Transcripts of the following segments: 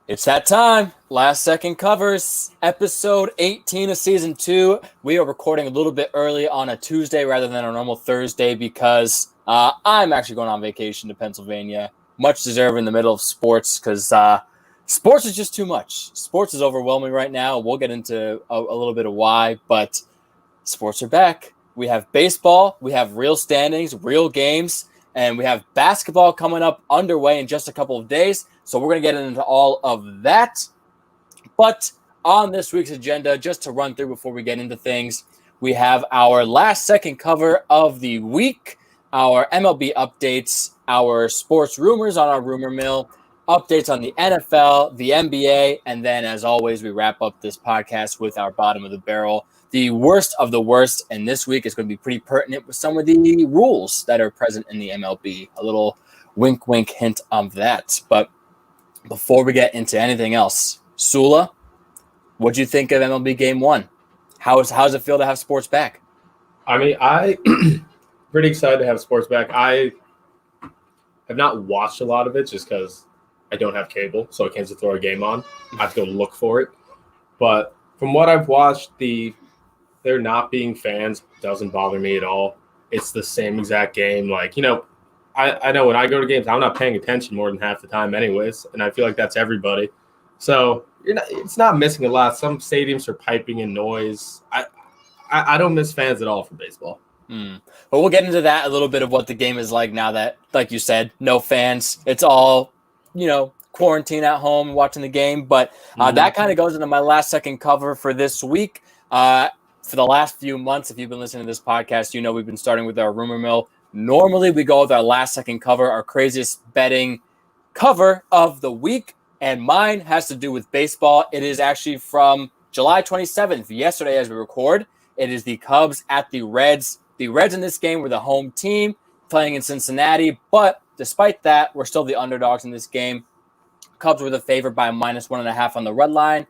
It's that time. Last Second Covers, episode 18 of season 2. We are recording a little bit early on a Tuesday rather than a normal Thursday because I'm actually going on vacation to Pennsylvania. Much deserved in the middle of sports because sports is just too much. Sports is overwhelming right now. We'll get into a little bit of why, but sports are back. We have baseball. We have real standings, real games. And we have basketball coming up underway in just a couple of days. So we're going to get into all of that. But on this week's agenda, just to run through before we get into things, we have our last second cover of the week, our MLB updates, our sports rumors on our rumor mill, updates on the NFL, the NBA, and then, as always, we wrap up this podcast with our bottom of the barrel, the worst of the worst. And this week is going to be pretty pertinent with some of the rules that are present in the MLB. A little wink, wink hint of that. But before we get into anything else, Sula, what do you think of MLB Game 1? How does it feel to have sports back? I mean, pretty excited to have sports back. I have not watched a lot of it just because I don't have cable, so I can't just throw a game on. I have to go look for it. But from what I've watched, there not being fans doesn't bother me at all. It's the same exact game. Like, I know when I go to games, I'm not paying attention more than half the time anyways, and I feel like that's everybody. So it's not missing a lot. Some stadiums are piping in noise. I don't miss fans at all for baseball. But we'll get into that, a little bit of what the game is like now that, like you said, no fans. It's all, quarantine at home watching the game. But that kind of goes into my last second cover for this week. For the last few months, if you've been listening to this podcast, we've been starting with our rumor mill. Normally, we go with our last second cover, our craziest betting cover of the week. And mine has to do with baseball. It is actually from July 27th, yesterday as we record. It is the Cubs at the Reds. The Reds in this game were the home team playing in Cincinnati. But despite that, we're still the underdogs in this game. Cubs were the favorite by -1.5 on the red line.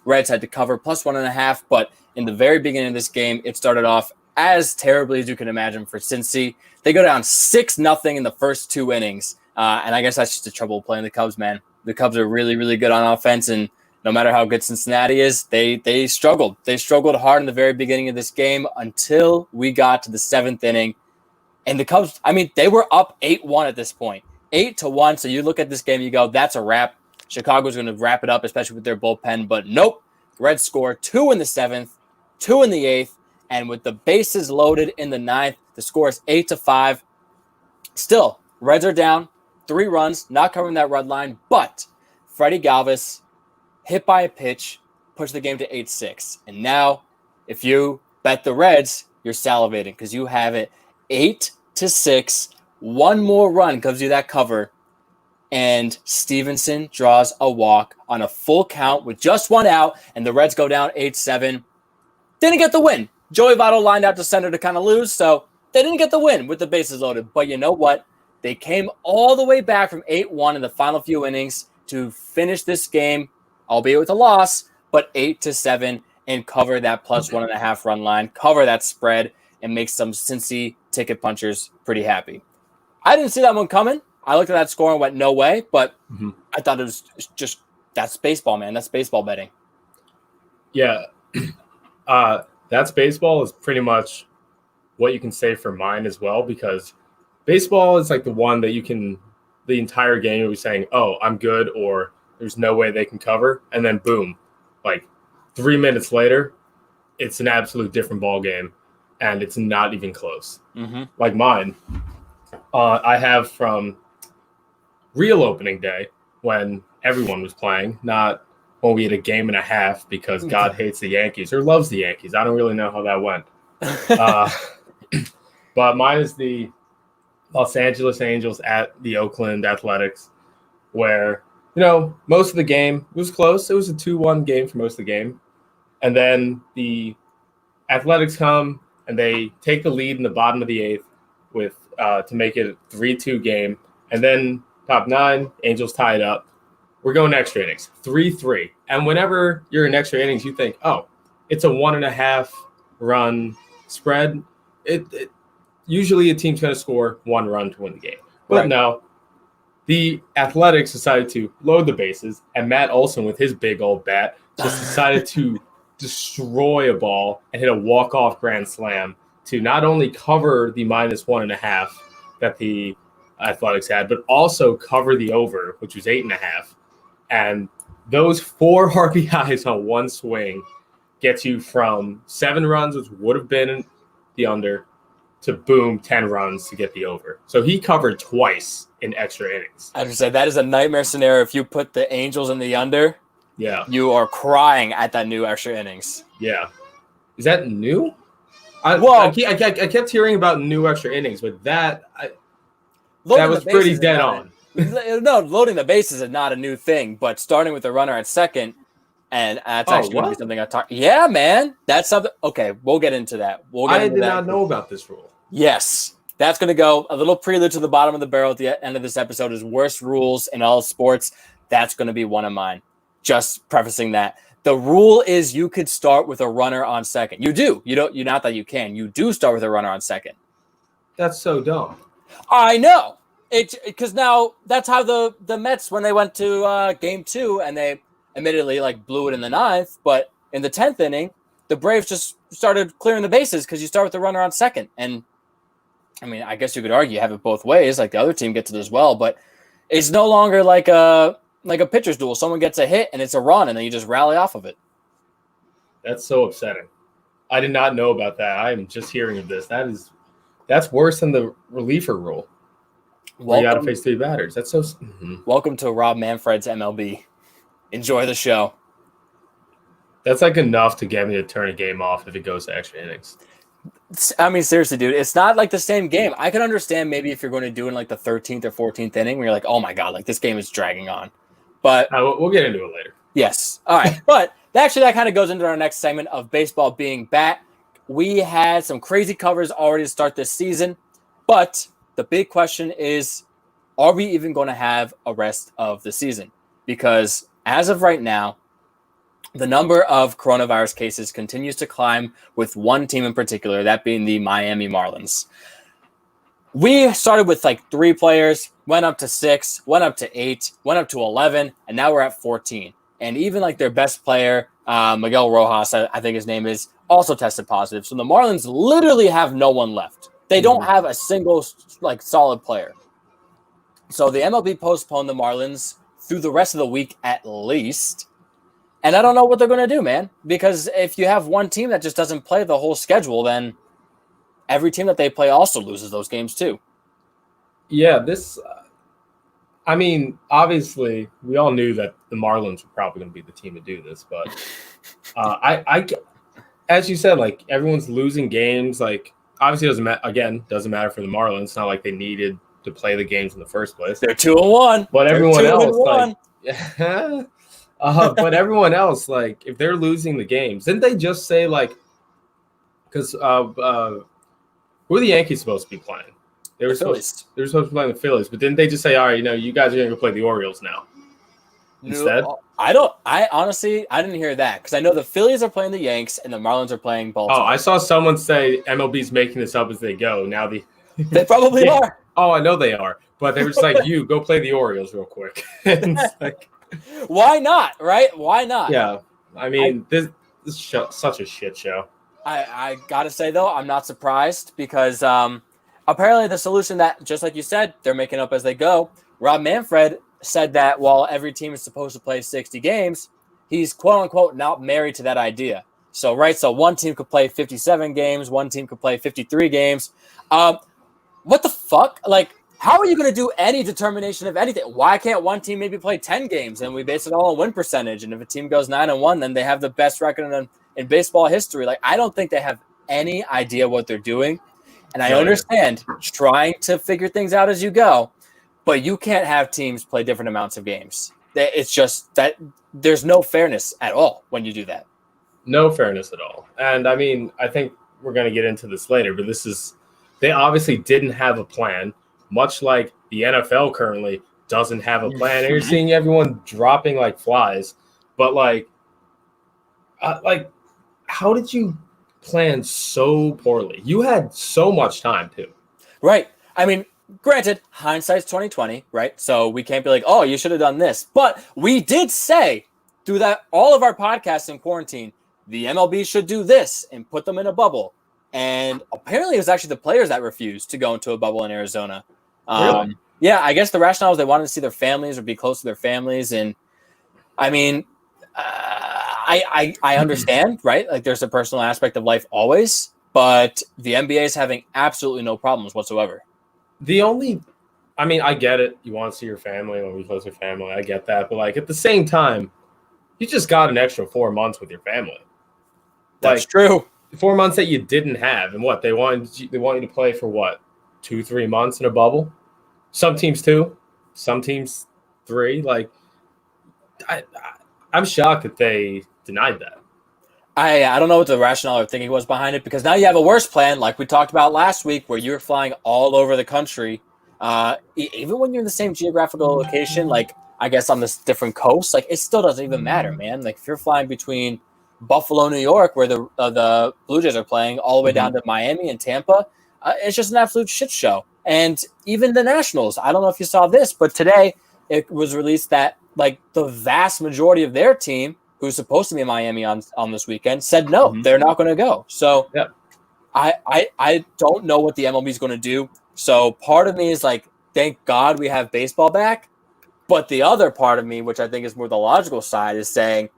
Reds had to cover +1.5. But in the very beginning of this game, it started off as terribly as you can imagine for Cincy. They go down 6-0 in the first 2 innings. And I guess that's just the trouble playing the Cubs, man. The Cubs are really, really good on offense, and no matter how good Cincinnati is, they struggled. They struggled hard in the very beginning of this game until we got to the 7th inning. And the Cubs, they were up 8-1 at this point. 8-1. So you look at this game, you go, that's a wrap. Chicago's going to wrap it up, especially with their bullpen. But nope. Reds score 2 in the 7th, 2 in the 8th. And with the bases loaded in the 9th, the score is 8-5. Still, Reds are down 3 runs, not covering that red line. But Freddie Galvis, hit by a pitch, pushed the game to 8-6. And now, if you bet the Reds, you're salivating because you have it 8-6. One more run gives you that cover. And Stevenson draws a walk on a full count with just 1 out, and the Reds go down 8-7. Didn't get the win. Joey Votto lined out to center to kind of lose, so they didn't get the win with the bases loaded. But you know what? They came all the way back from 8-1 in the final few innings to finish this game, albeit with a loss, but 8-7, and cover that +1.5 run line, cover that spread, and make some Cincy ticket punchers pretty happy. I didn't see that one coming. I looked at that score and went, no way, but I thought it was just, that's baseball, man. That's baseball betting. Yeah. That's baseball is pretty much what you can say for mine as well, because baseball is like the one that you can, the entire game you'll be saying, oh, I'm good, or there's no way they can cover. And then boom, like 3 minutes later, it's an absolute different ball game, and it's not even close. Like mine, I have from real opening day when everyone was playing, not when we had a game and a half because God hates the Yankees or loves the Yankees. I don't really know how that went. But mine is the Los Angeles Angels at the Oakland Athletics, where, most of the game was close. It was a 2-1 game for most of the game. And then the Athletics come and they take the lead in the bottom of the 8th with to make it a 3-2 game. And then top 9, Angels tie it up. We're going extra innings, 3-3. And whenever you're in extra innings, you think, oh, it's a 1.5 run spread. It usually a team's going to score 1 run to win the game. But no, The Athletics decided to load the bases, and Matt Olson, with his big old bat, just decided to destroy a ball and hit a walk-off grand slam to not only cover the -1.5 that the Athletics had, but also cover the over, which was 8.5. And those 4 RBIs on one swing gets you from 7 runs, which would have been the under, to boom, 10 runs to get the over. So he covered twice in extra innings. I would say that is a nightmare scenario. If you put the Angels in the under, you are crying at that new extra innings. Yeah. Is that new? I kept hearing about new extra innings, but that was pretty dead on. No, loading the bases is not a new thing, but starting with a runner at second, and that's actually going to be something I talk. Yeah, man, that's something. Okay, we'll get into that. I did not know about this rule. Yes, that's going to go a little prelude to the bottom of the barrel at the end of this episode is worst rules in all sports. That's going to be one of mine. Just prefacing that. The rule is you could start with a runner on second. You do. You don't. You not that you can. You do start with a runner on second. That's so dumb. I know. Because now that's how the Mets, when they went to game 2 and they admittedly blew it in the 9th, but in the 10th inning, the Braves just started clearing the bases because you start with the runner on second. And I mean, I guess you could argue you have it both ways, like the other team gets it as well, but it's no longer like a pitcher's duel. Someone gets a hit and it's a run and then you just rally off of it. That's so upsetting. I did not know about that. I am just hearing of this. That's worse than the reliever rule. You got to face 3 batters. That's so. Welcome to Rob Manfred's MLB. Enjoy the show. That's enough to get me to turn a game off if it goes to extra innings. I mean, seriously, dude, it's not like the same game. I can understand maybe if you're going to do in the 13th or 14th inning where you're like, oh my God, this game is dragging on. But we'll get into it later. Yes. All right. But that kind of goes into our next segment of baseball being back. We had some crazy covers already to start this season, but the big question is, are we even going to have a rest of the season? Because as of right now, the number of coronavirus cases continues to climb with one team in particular, that being the Miami Marlins. We started with 3 players, went up to 6, went up to 8, went up to 11, and now we're at 14. And even their best player, Miguel Rojas, I think his name is, also tested positive. So the Marlins literally have no one left. They don't have a single solid player. So the MLB postponed the Marlins through the rest of the week at least. And I don't know what they're going to do, man. Because if you have one team that just doesn't play the whole schedule, then every team that they play also loses those games too. Yeah, I mean, obviously, we all knew that the Marlins were probably going to be the team to do this. But as you said, everyone's losing games. Obviously, doesn't matter for the Marlins. It's not like they needed to play the games in the first place. They're 2-1. But everyone else, but everyone else, if they're losing the games, didn't they just say because who are the Yankees supposed to be playing? They were supposed to be playing the Phillies, but didn't they just say, all right, you guys are going to go play the Orioles now instead? I honestly didn't hear that because I know the Phillies are playing the Yanks and the Marlins are playing Baltimore. Oh, I saw someone say MLB's making this up as they go. Now they probably are. Oh, I know they are, but they were just you go play the Orioles real quick. Why not? Right? Why not? Yeah, I mean this is such a shit show. I gotta say though, I'm not surprised because apparently the solution that, just like you said, they're making up as they go. Rob Manfred said that while every team is supposed to play 60 games, he's quote unquote not married to that idea. So one team could play 57 games, one team could play 53 games. What the fuck? How are you going to do any determination of anything? Why can't one team maybe play 10 games and we base it all on win percentage? And if a team goes 9-1, then they have the best record in baseball history. I don't think they have any idea what they're doing. And I understand trying to figure things out as you go, but you can't have teams play different amounts of games. It's just that there's no fairness at all when you do that. No fairness at all. And I mean, I think we're going to get into this later, but they obviously didn't have a plan, much like the NFL currently doesn't have a plan. And you're seeing everyone dropping like flies, but how did you plan so poorly? You had so much time too. Right. I mean, granted, hindsight's 2020, right? So we can't be like, oh, you should have done this. But we did say through that all of our podcasts in quarantine, the MLB should do this and put them in a bubble. And apparently, it was actually the players that refused to go into a bubble in Arizona. Really? Yeah, I guess the rationale was they wanted to see their families or be close to their families. And I mean, I understand, right? Like, there's a personal aspect of life always, but the NBA is having absolutely no problems whatsoever. I get it. You want to see your family or be close to your family. I get that. But, like, at the same time, you just got an extra 4 months with your family. That's true. 4 months that you didn't have. And what? They want you to play for what? 2-3 months in a bubble? Some teams 2, some teams 3. Like, I'm shocked that they denied that. I don't know what the rationale or thinking was behind it, because now you have a worse plan, like we talked about last week, where you're flying all over the country. Even when you're in the same geographical location, like I guess on this different coast, like it still doesn't even matter, man. Like if you're flying between Buffalo, New York, where the Blue Jays are playing, all the way down to Miami and Tampa, it's just an absolute shit show. And even the Nationals, I don't know if you saw this, but today it was released that like the vast majority of their team, who's supposed to be in Miami on this weekend, said no, they're not going to go. So yeah. I don't know what the MLB is going to do. So part of me is like, thank God we have baseball back. But the other part of me, which I think is more the logical side, is saying,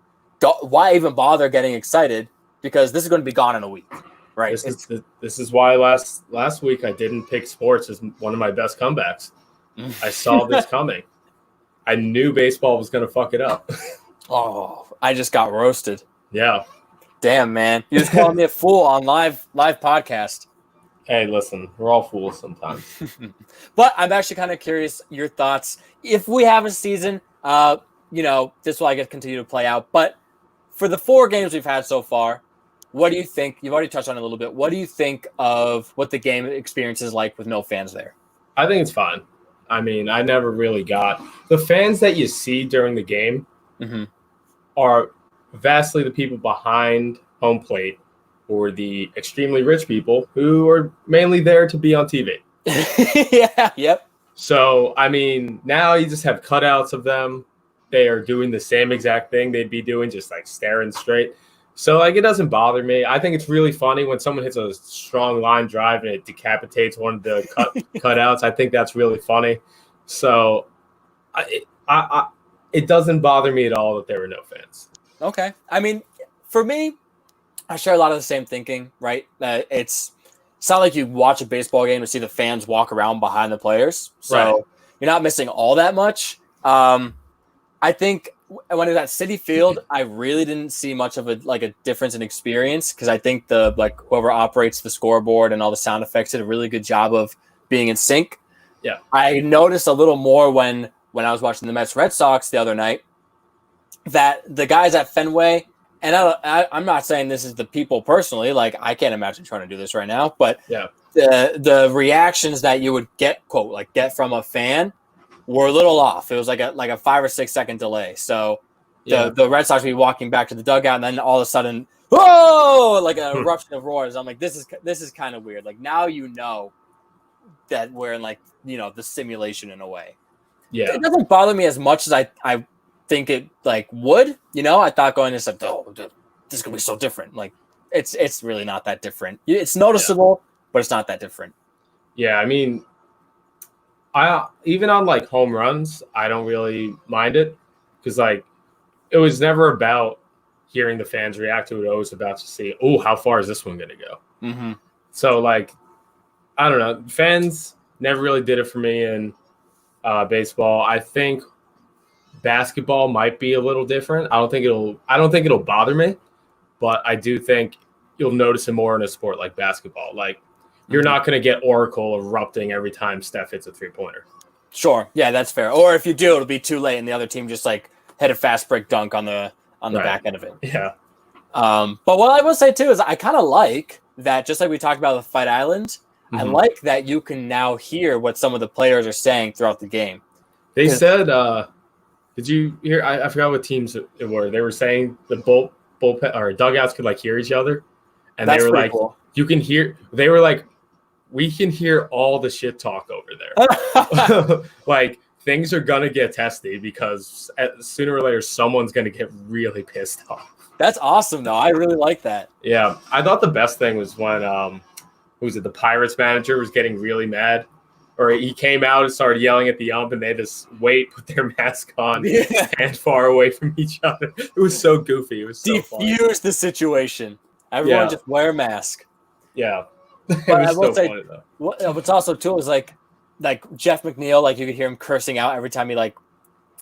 why even bother getting excited? Because this is going to be gone in a week, right? This is why last week I didn't pick sports as one of my best comebacks. I saw this coming. I knew baseball was going to fuck it up. Oh, I just got roasted. Yeah. Damn, man. You just called me a fool on live podcast. Hey, listen, we're all fools sometimes. But I'm actually kind of curious your thoughts. If we have a season, this will, I guess, continue to play out. But for the 4 games we've had so far, what do you think? You've already touched on it a little bit. What do you think of what the game experience is like with no fans there? I think it's fine. I mean, I never really got the fans that you see during the game are vastly the people behind home plate or the extremely rich people who are mainly there to be on TV. Yeah, yep. So, I mean, now you just have cutouts of them. They are doing the same exact thing they'd be doing, just like staring straight. So, like, it doesn't bother me. I think it's really funny when someone hits a strong line drive and it decapitates one of the cutouts. I think that's really funny. So, it doesn't bother me at all that there were no fans. Okay. I mean, for me, I share a lot of the same thinking, right? It's not like you watch a baseball game to see the fans walk around behind the players. So You're not missing all that much. I think when it was at Citi Field, I really didn't see much of a difference in experience, because I think whoever operates the scoreboard and all the sound effects did a really good job of being in sync. Yeah. I noticed a little more when I was watching the Mets Red Sox the other night, that the guys at Fenway, and I'm not saying this is the people personally, like I can't imagine trying to do this right now, but yeah, the reactions that you would get from a fan were a little off. It was like a 5 or 6 second delay. So the Red Sox would be walking back to the dugout, and then all of a sudden, whoa, like an eruption of roars. I'm like, this is kind of weird. Like, now you know that we're in the simulation in a way. Yeah, it doesn't bother me as much as I think it would. I thought going this this is gonna be so different. Like, it's really not that different. It's noticeable, but it's not that different. Yeah, I mean, I even on like home runs, I don't really mind it, because like it was never about hearing the fans react to it. It was about to see, oh, how far is this one gonna go? So like, I don't know, fans never really did it for me in baseball. I think basketball might be a little different. I don't think it'll bother me, but I do think you'll notice it more in a sport like basketball. Like, you're not going to get Oracle erupting every time Steph hits a 3-pointer. Sure, yeah, that's fair. Or if you do, it'll be too late, and the other team just hit a fast break dunk on the back end of it. Yeah. But what I will say too is I kind of like that. Just like we talked about with Fight Island, I like that you can now hear what some of the players are saying throughout the game. They said, did you hear? I forgot what teams it were. They were saying the bullpen or dugouts could hear each other, and they were like, cool. You can hear. They were like, we can hear all the shit talk over there. Like, things are going to get testy because sooner or later, someone's going to get really pissed off. That's awesome, though. I really like that. Yeah. I thought the best thing was when, who was it? The Pirates manager was getting really mad. Or he came out and started yelling at the ump, and they just put their mask on, and far away from each other. It was so goofy. It was so funny. Defuse the situation. Everyone just wear a mask. Yeah. But I will say, funny, what's also too is like Jeff McNeil, like you could hear him cursing out every time he like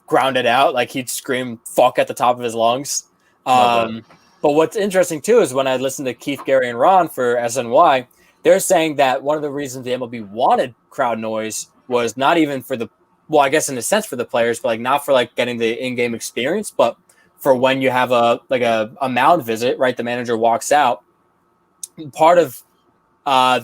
grounded out, like he'd scream "fuck" at the top of his lungs. But what's interesting too is when I listened to Keith, Gary, and Ron for SNY, they're saying that one of the reasons the MLB wanted crowd noise was not even for I guess in a sense for the players, but like not for like getting the in-game experience, but for when you have a mound visit, right? The manager walks out. Part of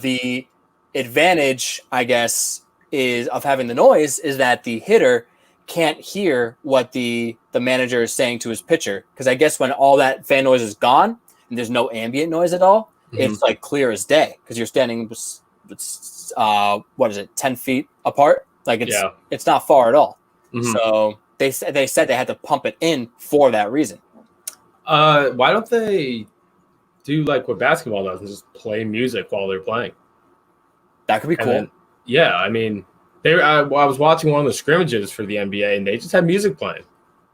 the advantage, I guess, is of having the noise is that the hitter can't hear what the manager is saying to his pitcher. Because I guess when all that fan noise is gone and there's no ambient noise at all, it's like clear as day because you're standing, 10 feet apart? Like it's not far at all. Mm-hmm. So they said they had to pump it in for that reason. Why don't they do like what basketball does and just play music while they're playing? That could be cool. Then, I mean, I was watching one of the scrimmages for the NBA, and they just had music playing.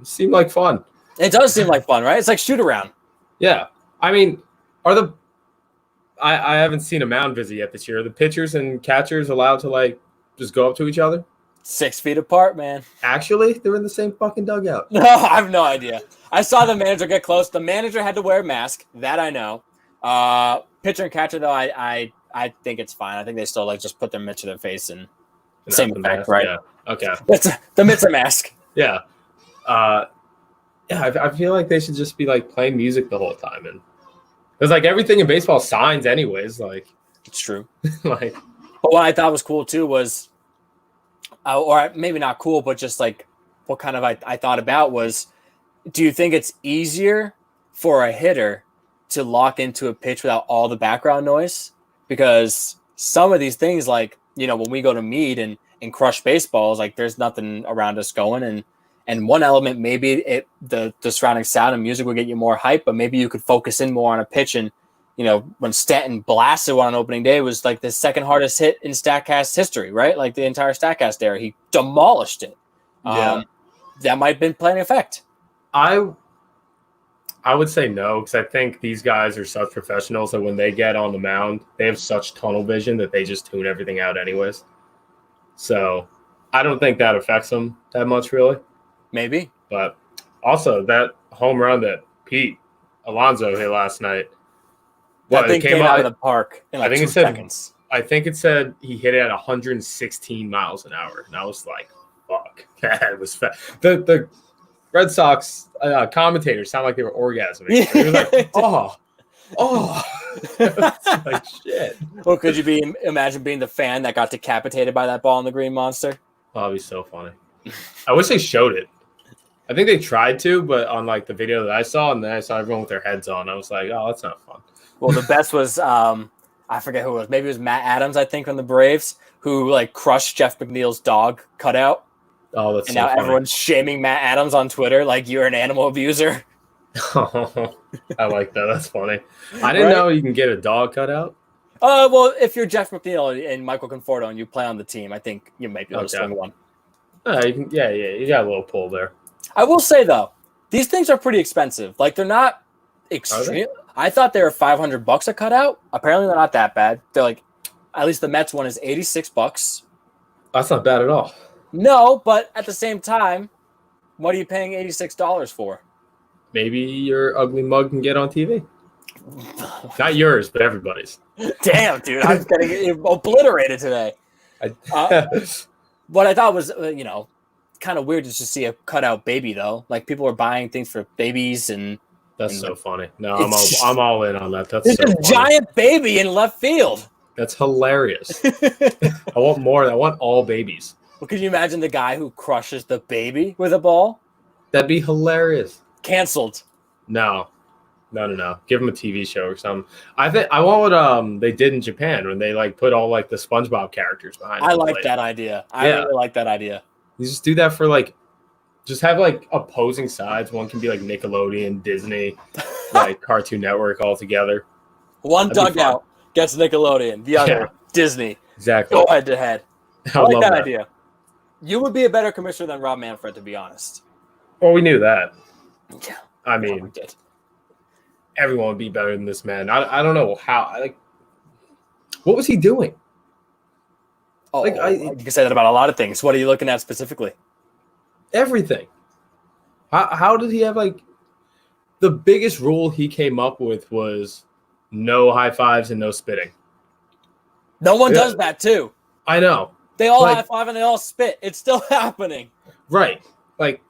It seemed like fun. It does seem like fun, right? It's like shoot around. Yeah. I mean, I haven't seen a mound visit yet this year. Are the pitchers and catchers allowed to like just go up to each other? 6 feet apart, man. Actually, they're in the same fucking dugout. No, I have no idea. I saw the manager get close. The manager had to wear a mask. That I know. Pitcher and catcher, though, I think it's fine. I think they still like just put their mitt to their face and same effect, right? Yeah. Okay. The mitt's a mask. Yeah. I feel like they should just be like playing music the whole time, and because like everything in baseball signs anyways. Like it's true. Like, but what I thought was cool too was, or maybe not cool, but just like what kind of I thought about was, do you think it's easier for a hitter to lock into a pitch without all the background noise? Because some of these things, like, you know, when we go to meet and crush baseballs, like there's nothing around us going, and one element, maybe the surrounding sound and music will get you more hype, but maybe you could focus in more on a pitch. And, you know, when Stanton blasted one on opening day, it was like the second hardest hit in StatCast history, right? Like the entire StatCast era, he demolished it. That might have been playing effect. I would say no, because I think these guys are such professionals that when they get on the mound, they have such tunnel vision that they just tune everything out anyways. So I don't think that affects them that much, really. Maybe. But also that home run that Pete Alonso hit last night. That thing came out of the park in like 2 seconds. I think it said he hit it at 116 miles an hour. And I was like, fuck. That was fast. The Red Sox commentators sound like they were orgasming. They were like, oh. Like, shit. Well, could you imagine being the fan that got decapitated by that ball in the Green Monster? Oh, that'd be so funny. I wish they showed it. I think they tried to, but on like the video that I saw, and then I saw everyone with their heads on, I was like, oh, that's not fun. Well, the best was, I forget who it was. Maybe it was Matt Adams, I think, from the Braves, who like crushed Jeff McNeil's dog cutout. Oh, that's and so now funny. Everyone's shaming Matt Adams on Twitter like you're an animal abuser. Oh, I like that. That's funny. I didn't know you can get a dog cutout. Well, if you're Jeff McNeil and Michael Conforto and you play on the team, I think you might be able to swing one. You got a little pull there. I will say though, these things are pretty expensive. Like they're not extreme. I thought they were $500 a cutout. Apparently, they're not that bad. They're like, at least the Mets one is $86. That's not bad at all. No, but at the same time, what are you paying $86 for? Maybe your ugly mug can get on TV. Not yours, but everybody's. Damn, dude, I'm getting obliterated today. What I thought was, kind of weird to just see a cutout baby though. Like people are buying things for babies, and that's so funny. No, I'm all in on that. That's it's so a funny. Giant baby in left field. That's hilarious. I want more. I want all babies. Well, can you imagine the guy who crushes the baby with a ball? That'd be hilarious. Canceled. No. No. Give him a TV show or something. I want what they did in Japan when they like put all like the SpongeBob characters behind. I like that idea. I really like that idea. You just do that for like, just have like opposing sides. One can be like Nickelodeon, Disney, like Cartoon Network all together. One dugout gets Nickelodeon, the other Disney. Exactly. Go head to head. I like that idea. You would be a better commissioner than Rob Manfred, to be honest. Well, we knew that. Yeah. I mean, everyone would be better than this man. I don't know how. Like, what was he doing? Oh, like, you can say that about a lot of things. What are you looking at specifically? Everything. How did he have like the biggest rule he came up with was no high fives and no spitting. No one does that too. I know. They all high five and they all spit. It's still happening. Right. Like,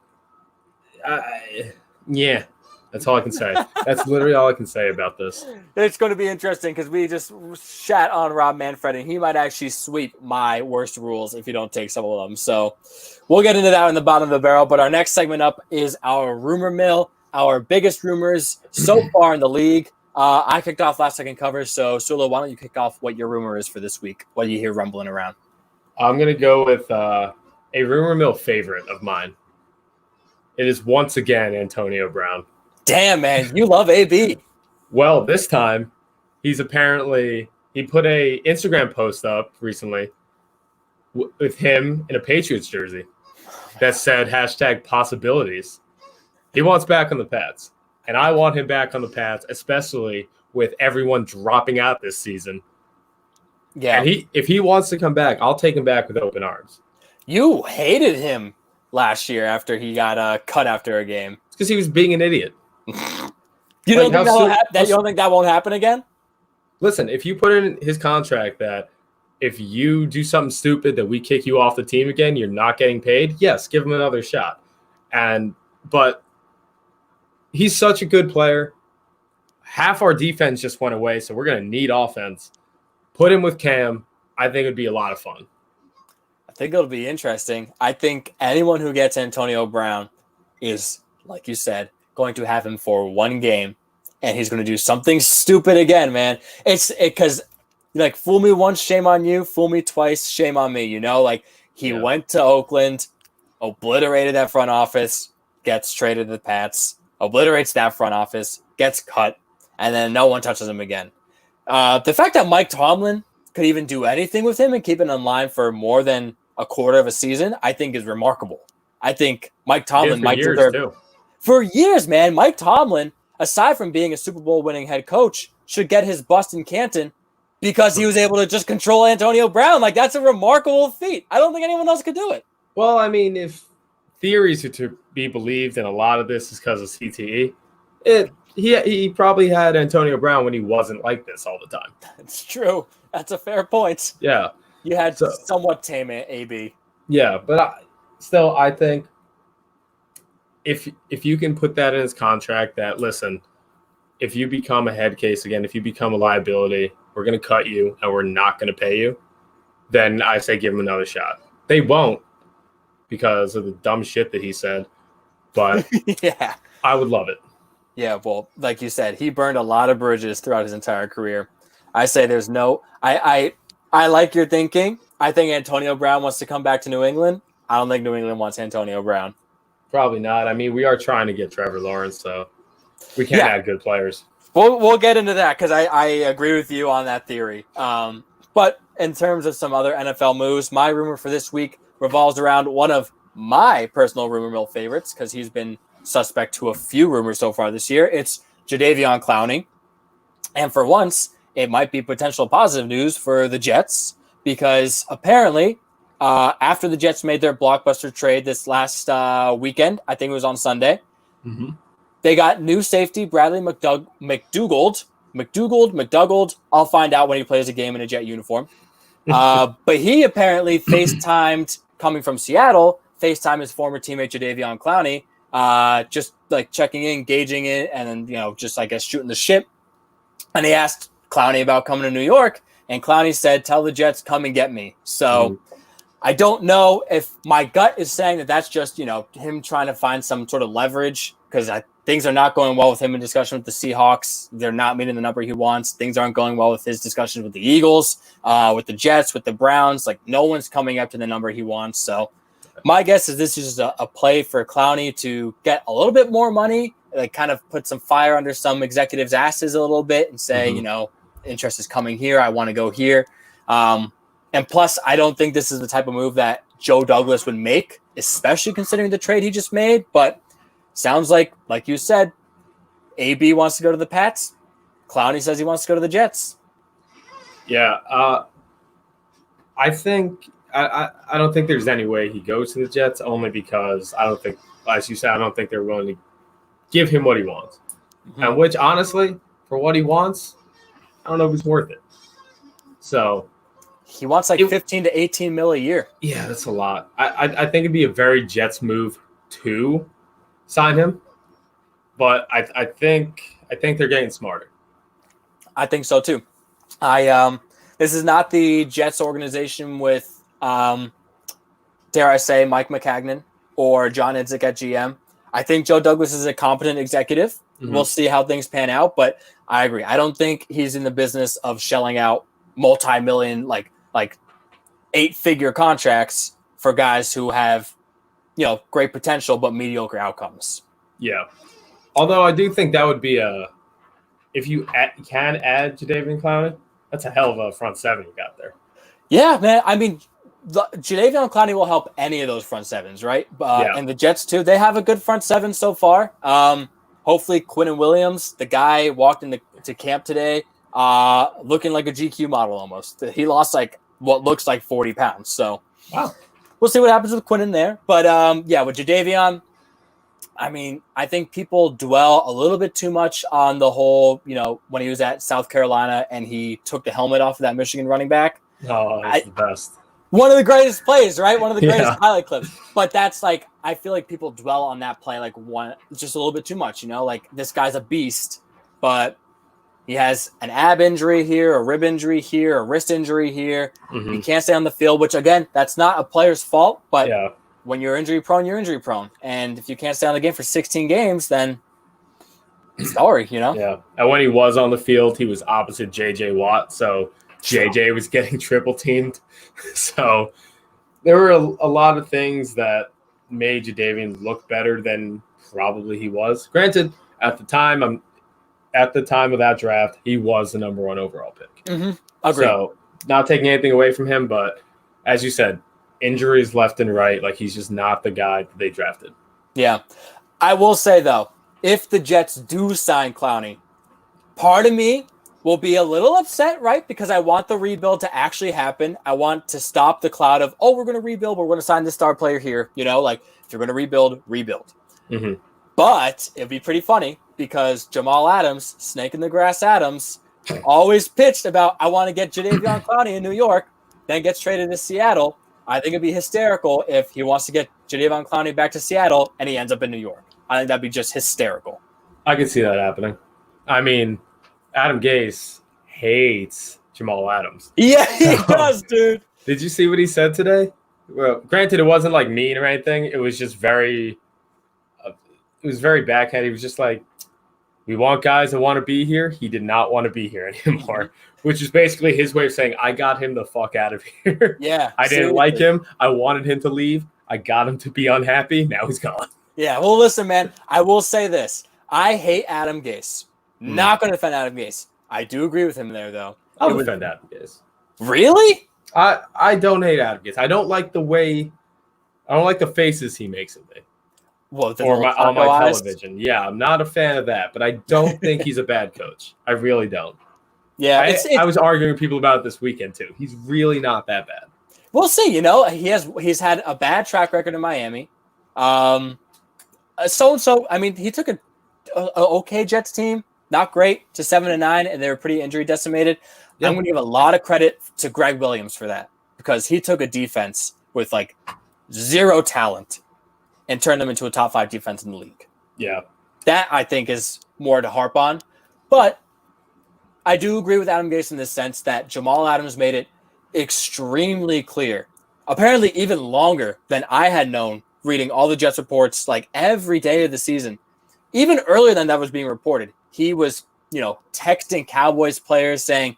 yeah. That's all I can say. That's literally all I can say about this. It's going to be interesting because we just shat on Rob Manfred, and he might actually sweep my worst rules if you don't take some of them. So we'll get into that in the bottom of the barrel. But our next segment up is our rumor mill, our biggest rumors so far in the league. I kicked off last second cover. So Sulu, why don't you kick off what your rumor is for this week? What do you hear rumbling around? I'm going to go with a rumor mill favorite of mine. It is once again Antonio Brown. Damn, man, you love AB. Well, this time, he put a Instagram post up recently with him in a Patriots jersey that said #possibilities. He wants back on the Pats, and I want him back on the Pats, especially with everyone dropping out this season. Yeah, and if he wants to come back, I'll take him back with open arms. You hated him last year after he got cut after a game. It's because he was being an idiot. You don't think you don't think that won't happen again? Listen, if you put in his contract that if you do something stupid that we kick you off the team again, you're not getting paid, yes, give him another shot. But he's such a good player. Half our defense just went away, so we're going to need offense. Put him with Cam. I think it would be a lot of fun. I think it'll be interesting. I think anyone who gets Antonio Brown is, like you said, going to have him for one game, and he's going to do something stupid again, man. It's because, like, fool me once, shame on you. Fool me twice, shame on me. You know, like, he went to Oakland, obliterated that front office, gets traded to the Pats, obliterates that front office, gets cut, and then no one touches him again. The fact that Mike Tomlin could even do anything with him and keep it in line for more than a quarter of a season, I think is remarkable. I think Mike Tomlin might deserve. For years, man, Mike Tomlin, aside from being a Super Bowl winning head coach, should get his bust in Canton because he was able to just control Antonio Brown. Like, that's a remarkable feat. I don't think anyone else could do it. Well, I mean, if theories are to be believed, and a lot of this is because of CTE, he probably had Antonio Brown when he wasn't like this all the time. It's true. That's a fair point. Yeah. You had somewhat tame AB. Yeah, but I think if you can put that in his contract that, listen, if you become a head case again, if you become a liability, we're going to cut you and we're not going to pay you, then I say give him another shot. They won't because of the dumb shit that he said, but yeah, I would love it. Yeah, well, like you said, he burned a lot of bridges throughout his entire career. I say there's no – I like your thinking. I think Antonio Brown wants to come back to New England. I don't think New England wants Antonio Brown. Probably not. I mean, we are trying to get Trevor Lawrence, so we can't add good players. We'll get into that because I agree with you on that theory. But in terms of some other NFL moves, my rumor for this week revolves around one of my personal rumor mill favorites because he's been suspect to a few rumors so far this year. It's Jadeveon Clowney. And for once, it might be potential positive news for the Jets because apparently after the Jets made their blockbuster trade this last weekend, I think it was on Sunday, they got new safety Bradley McDougald. I'll find out when he plays a game in a Jet uniform. But he apparently FaceTimed, coming from Seattle, FaceTimed his former teammate Jadeveon Clowney, just like checking in, gauging it, and then, just, I guess, shooting the shit. And he asked Clowney about coming to New York, and Clowney said, tell the Jets, come and get me. So I don't know if my gut is saying that that's just, him trying to find some sort of leverage because things are not going well with him in discussion with the Seahawks. They're not meeting the number he wants. Things aren't going well with his discussions with the Eagles, with the Jets, with the Browns. Like, no one's coming up to the number he wants. So my guess is this is just a play for Clowney to get a little bit more money, like kind of put some fire under some executives' asses a little bit and say, interest is coming here. I want to go here. And plus, I don't think this is the type of move that Joe Douglas would make, especially considering the trade he just made. But sounds like you said, AB wants to go to the Pats. Clowney says he wants to go to the Jets. Yeah, I think I don't think there's any way he goes to the Jets, only because I don't think, as you said, I don't think they're willing to give him what he wants. Mm-hmm. And which, honestly, for what he wants, I don't know if it's worth it. So he wants like 15 to 18 mil a year. Yeah, that's a lot. I think it'd be a very Jets move to sign him, but I think they're getting smarter. I think so too. This is not the Jets organization with, dare I say, Mike McCagnon or John Idzik at GM. I think Joe Douglas is a competent executive. Mm-hmm. We'll see how things pan out, but I agree. I don't think he's in the business of shelling out multi-million, like 8-figure contracts for guys who have, great potential but mediocre outcomes. Yeah. Although I do think that would be if you can add Jadeveon Clowney, that's a hell of a front seven you got there. Yeah, man. I mean, Jadeveon Clowney will help any of those front sevens, right? And the Jets too. They have a good front seven so far. Hopefully, Quinnen Williams, the guy walked into camp today, looking like a GQ model almost. He lost like what looks like 40 pounds. So wow, we'll see what happens with Quinnen there. But with Jadeveon, I mean, I think people dwell a little bit too much on the whole, when he was at South Carolina and he took the helmet off of that Michigan running back. Oh, that's the best. One of the greatest plays, right? One of the greatest highlight clips. But that's like, I feel like people dwell on that play like just a little bit too much, like this guy's a beast, but he has an ab injury here, a rib injury here, a wrist injury here. Mm-hmm. He can't stay on the field, which again, that's not a player's fault, but when you're injury prone, you're injury prone. And if you can't stay on the game for 16 games, then sorry, Yeah. And when he was on the field, he was opposite JJ Watt. So JJ was getting triple teamed. So there were a lot of things that made Jadeveon look better than probably he was. Granted, at the time of that draft, he was the number 1 overall pick. Mm-hmm. Agreed. So not taking anything away from him, but as you said, injuries left and right. Like, he's just not the guy that they drafted. Yeah. I will say, though, if the Jets do sign Clowney, part of me will be a little upset, right? Because I want the rebuild to actually happen. I want to stop the cloud of, we're going to rebuild, but we're going to sign this star player here. Like, if you're going to rebuild. Mm-hmm. But it'd be pretty funny because Jamal Adams, snake in the grass Adams, always pitched about, I want to get Jadeveon Clowney in New York, then gets traded to Seattle. I think it'd be hysterical if he wants to get Jadeveon Clowney back to Seattle and he ends up in New York. I think that'd be just hysterical. I could see that happening. I mean, Adam Gase hates Jamal Adams. Yeah, he does, dude. Did you see what he said today? Well, granted, it wasn't like mean or anything. It was just very backhand. He was just like, we want guys that want to be here. He did not want to be here anymore, which is basically his way of saying, I got him the fuck out of here. Yeah. I didn't like him. I wanted him to leave. I got him to be unhappy. Now he's gone. Yeah. Well, listen, man, I will say this. I hate Adam Gase. Not going to defend Adam Gase. I do agree with him there, though. I'll defend Adam Gase. Really? I don't hate Adam Gase. I don't like the faces he makes of me. Well, on my television. Yeah, I'm not a fan of that, but I don't think he's a bad coach. I really don't. Yeah, I was arguing with people about it this weekend too. He's really not that bad. We'll see. He's had a bad track record in Miami. So I mean, he took a okay Jets team, not great, to 7-9, and they were pretty injury decimated. Yeah. I'm going to give a lot of credit to Greg Williams for that because he took a defense with like zero talent and turned them into a top 5 defense in the league. Yeah. That, I think, is more to harp on. But I do agree with Adam Gase in the sense that Jamal Adams made it extremely clear apparently even longer than I had known, reading all the Jets reports like every day of the season. Even earlier than that was being reported, he was, texting Cowboys players saying,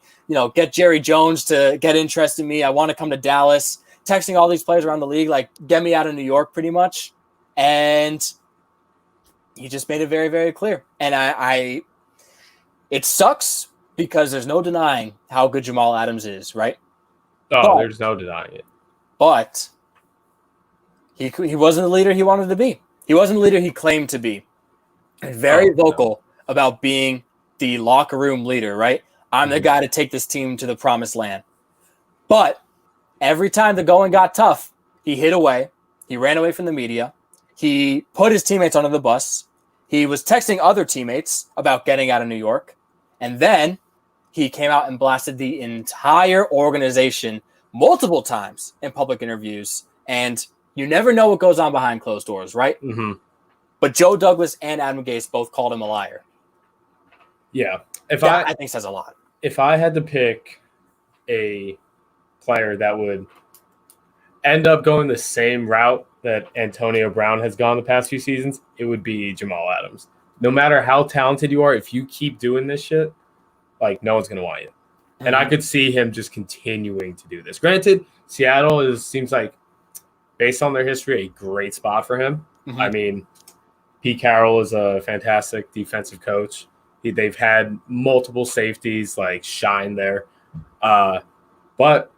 get Jerry Jones to get interest in me. I want to come to Dallas. Texting all these players around the league, like, get me out of New York pretty much. And he just made it very, very clear. And it sucks because there's no denying how good Jamal Adams is, right? There's no denying it. But he wasn't the leader he wanted to be. He wasn't the leader he claimed to be. And very vocal about being the locker room leader, right? I'm the guy to take this team to the promised land. But every time the going got tough, he hid away. He ran away from the media. He put his teammates under the bus. He was texting other teammates about getting out of New York. And then he came out and blasted the entire organization multiple times in public interviews. And you never know what goes on behind closed doors, right? Mm-hmm. But Joe Douglas and Adam Gase both called him a liar. Yeah. I think says a lot. If I had to pick a player that would end up going the same route that Antonio Brown has gone the past few seasons, it would be Jamal Adams. No matter how talented you are, if you keep doing this shit, like, no one's going to want you. Mm-hmm. And I could see him just continuing to do this. Granted, Seattle seems like, based on their history, a great spot for him. Mm-hmm. I mean, Pete Carroll is a fantastic defensive coach. They've had multiple safeties like shine there. But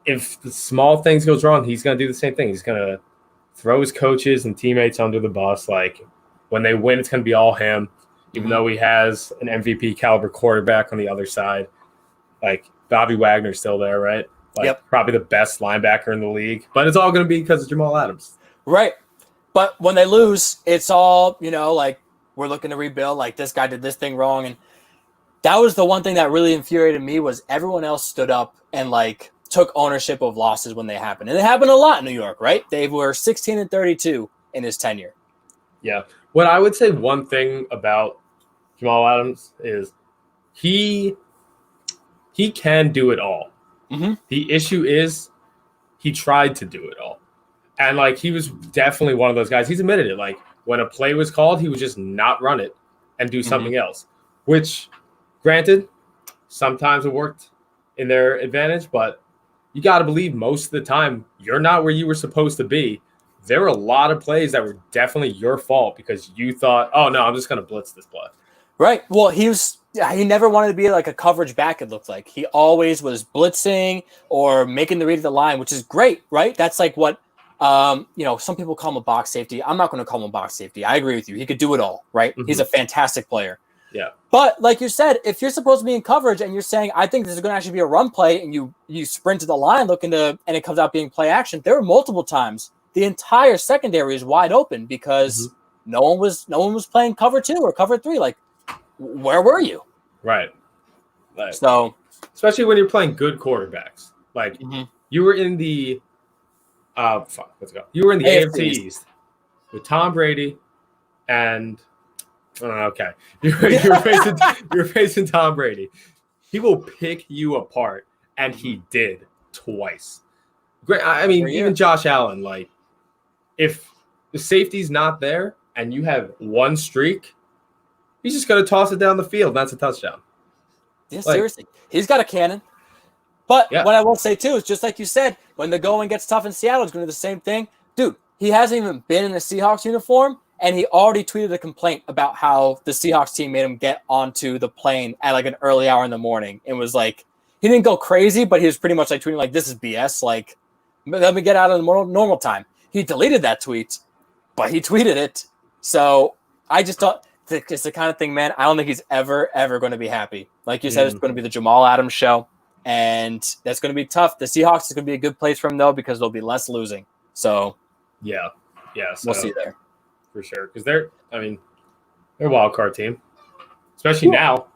if the small things goes wrong, he's going to do the same thing. He's going to throw his coaches and teammates under the bus. Like, when they win, it's going to be all him, even though he has an MVP caliber quarterback on the other side. Like, Bobby Wagner's still there, right? Like, probably the best linebacker in the league. But it's all going to be because of Jamal Adams. Right. But when they lose, it's all, like, we're looking to rebuild. Like, this guy did this thing wrong. And that was the one thing that really infuriated me was everyone else stood up and, like, took ownership of losses when they happened. And it happened a lot in New York, right? They were 16-32 in his tenure. Yeah. What I would say one thing about Jamal Adams is he can do it all. Mm-hmm. The issue is he tried to do it all. And, like, he was definitely one of those guys. He's admitted it. Like, when a play was called, he would just not run it and do something else, which, granted, sometimes it worked in their advantage, but you got to believe most of the time you're not where you were supposed to be. There were a lot of plays that were definitely your fault because you thought, oh, no, I'm just going to blitz this play. Right. Well, he never wanted to be like a coverage back, it looked like. He always was blitzing or making the read of the line, which is great, right? That's like what, some people call him a box safety. I'm not going to call him a box safety. I agree with you. He could do it all, right? Mm-hmm. He's a fantastic player. Yeah. But like you said, if you're supposed to be in coverage and you're saying, I think this is going to actually be a run play, and you sprint to the line and it comes out being play action, there were multiple times the entire secondary is wide open because no one was playing cover 2 or cover 3. Like, where were you? Right. So, especially when you're playing good quarterbacks. Like, you were in the You were in the AFC East with Tom Brady and okay. You're facing Tom Brady. He will pick you apart, and he did twice. Great. I mean, even Josh Allen, like, if the safety's not there and you have one streak, he's just going to toss it down the field. And that's a touchdown. Yeah, seriously. He's got a cannon. But what I will say, too, is just like you said, when the going gets tough in Seattle, it's going to do the same thing. Dude, he hasn't even been in a Seahawks uniform, and he already tweeted a complaint about how the Seahawks team made him get onto the plane at, like, an early hour in the morning. It was like, he didn't go crazy, but he was pretty much, like, tweeting, like, this is BS. Like, let me get out of the normal time. He deleted that tweet, but he tweeted it. So I just thought it's the kind of thing, man, I don't think he's ever going to be happy. Like you said, it's going to be the Jamal Adams show, and that's going to be tough. The Seahawks is going to be a good place for him, though, because there'll be less losing. So yeah, so we'll see there. For sure, because they're a wild card team, especially now.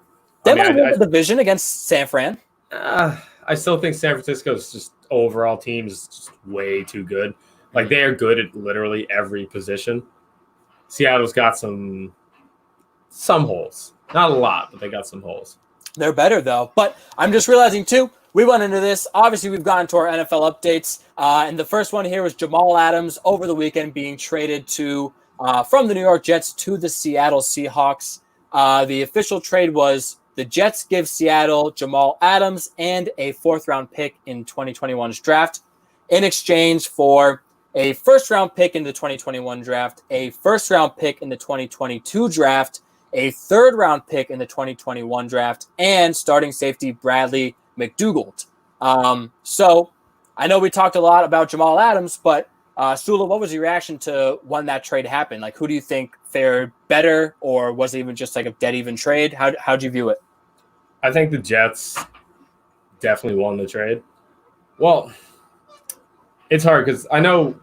They might win the division against San Fran. I still think San Francisco's just overall team is just way too good. Like, they are good at literally every position. Seattle's got some holes. Not a lot, but they got some holes. They're better, though. But I'm just realizing, too, we went into this. Obviously, we've gone to our NFL updates. And the first one here was Jamal Adams over the weekend being traded to from the New York Jets to the Seattle Seahawks. The official trade was the Jets give Seattle Jamal Adams and a fourth-round pick in 2021's draft in exchange for a first-round pick in the 2021 draft, a first-round pick in the 2022 draft, a third-round pick in the 2021 draft, and starting safety Bradley McDougald. So I know we talked a lot about Jamal Adams, but Sula, what was your reaction to when that trade happened? Like, who do you think fared better, or was it even just like a dead even trade? How'd you view it? I think the Jets definitely won the trade. Well, it's hard because I know,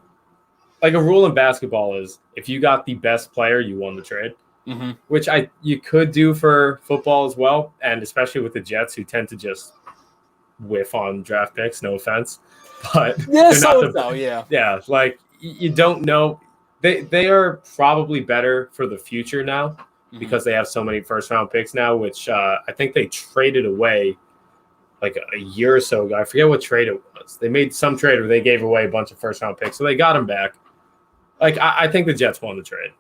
like, a rule in basketball is if you got the best player, you won the trade, which you could do for football as well, and especially with the Jets, who tend to just whiff on draft picks. No offense, but yeah, like you don't know. They are probably better for the future now because they have so many first round picks now, which I think they traded away like a year or so ago. I forget what trade it was. They made some trade where they gave away a bunch of first round picks, so they got them back. Like I think the Jets won the trade.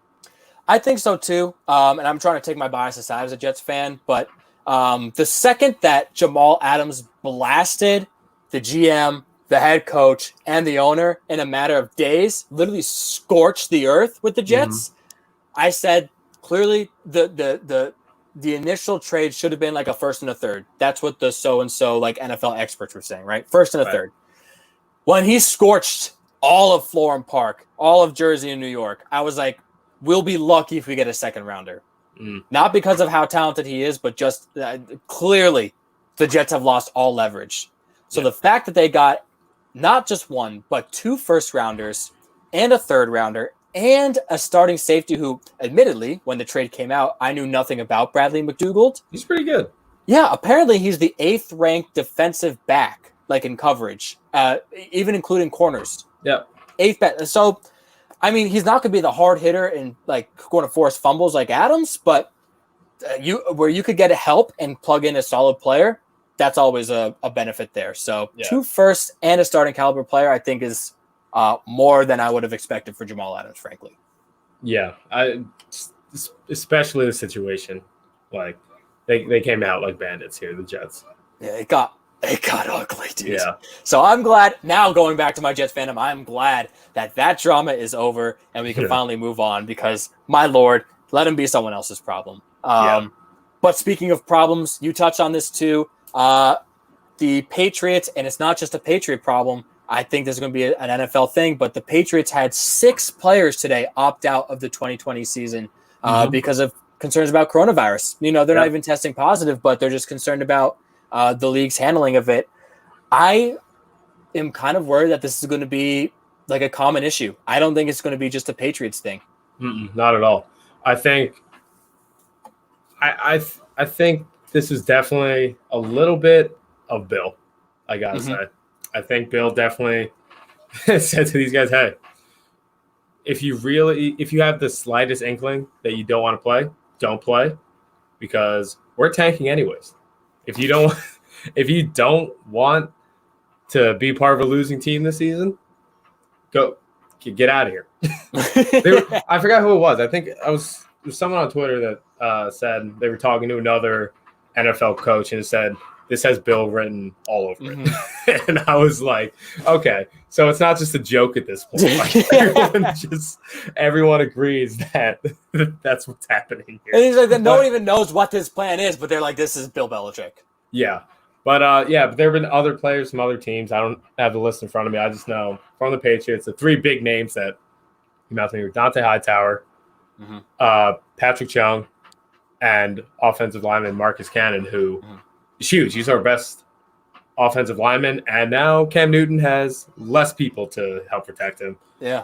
I think so too, and I'm trying to take my bias aside as a Jets fan, but the second that Jamal Adams blasted the GM, the head coach, and the owner in a matter of days, literally scorched the earth with the Jets, I said clearly the initial trade should have been like a first and a third. That's what the so-and-so like NFL experts were saying, right? First and a third. When he scorched all of Florham Park, all of Jersey and New York, I was like, we'll be lucky if we get a second rounder. Not because of how talented he is, but just clearly the Jets have lost all leverage. So the fact that they got not just one, but two first rounders and a third rounder and a starting safety who, admittedly, when the trade came out, I knew nothing about Bradley McDougald. He's pretty good. Yeah, apparently he's the 8th ranked defensive back, like in coverage, even including corners. Yeah. 8th back. So, I mean, he's not going to be the hard hitter and like going to force fumbles like Adams, but where you could get a help and plug in a solid player, that's always a benefit there. So 2 firsts and a starting caliber player, I think, is more than I would have expected for Jamal Adams, frankly. Yeah, especially the situation. Like they came out like bandits here, the Jets. Yeah, it got ugly, dude. Yeah. So I'm glad, now going back to my Jets fandom, I'm glad that drama is over and we can finally move on because, my Lord, let him be someone else's problem. But speaking of problems, you touched on this too. The Patriots, and it's not just a Patriot problem. I think there's going to be an NFL thing, but the Patriots had 6 players today opt out of the 2020 season because of concerns about coronavirus. You know, they're not even testing positive, but they're just concerned about the league's handling of it. I am kind of worried that this is going to be like a common issue. I don't think it's going to be just a Patriots thing. Not at all. I think I think this is definitely a little bit of Bill. I gotta say, I think Bill definitely said to these guys, "Hey, if you have the slightest inkling that you don't want to play, don't play, because we're tanking anyways. If you don't want to be part of a losing team this season, get out of here." I forgot who it was. I think there's someone on Twitter that said they were talking to another NFL coach and said, "This has Bill written all over it." And I was like, okay, so it's not just a joke at this point. Like, everyone agrees that that's what's happening here. And he's like, no one even knows what this plan is, but they're like, this is Bill Belichick. Yeah. But but there have been other players from other teams. I don't have the list in front of me. I just know from the Patriots, the 3 big names that came out to me were Dante Hightower, Patrick Chung, and offensive lineman Marcus Cannon, who is huge. He's our best offensive lineman, and now Cam Newton has less people to help protect him. Yeah.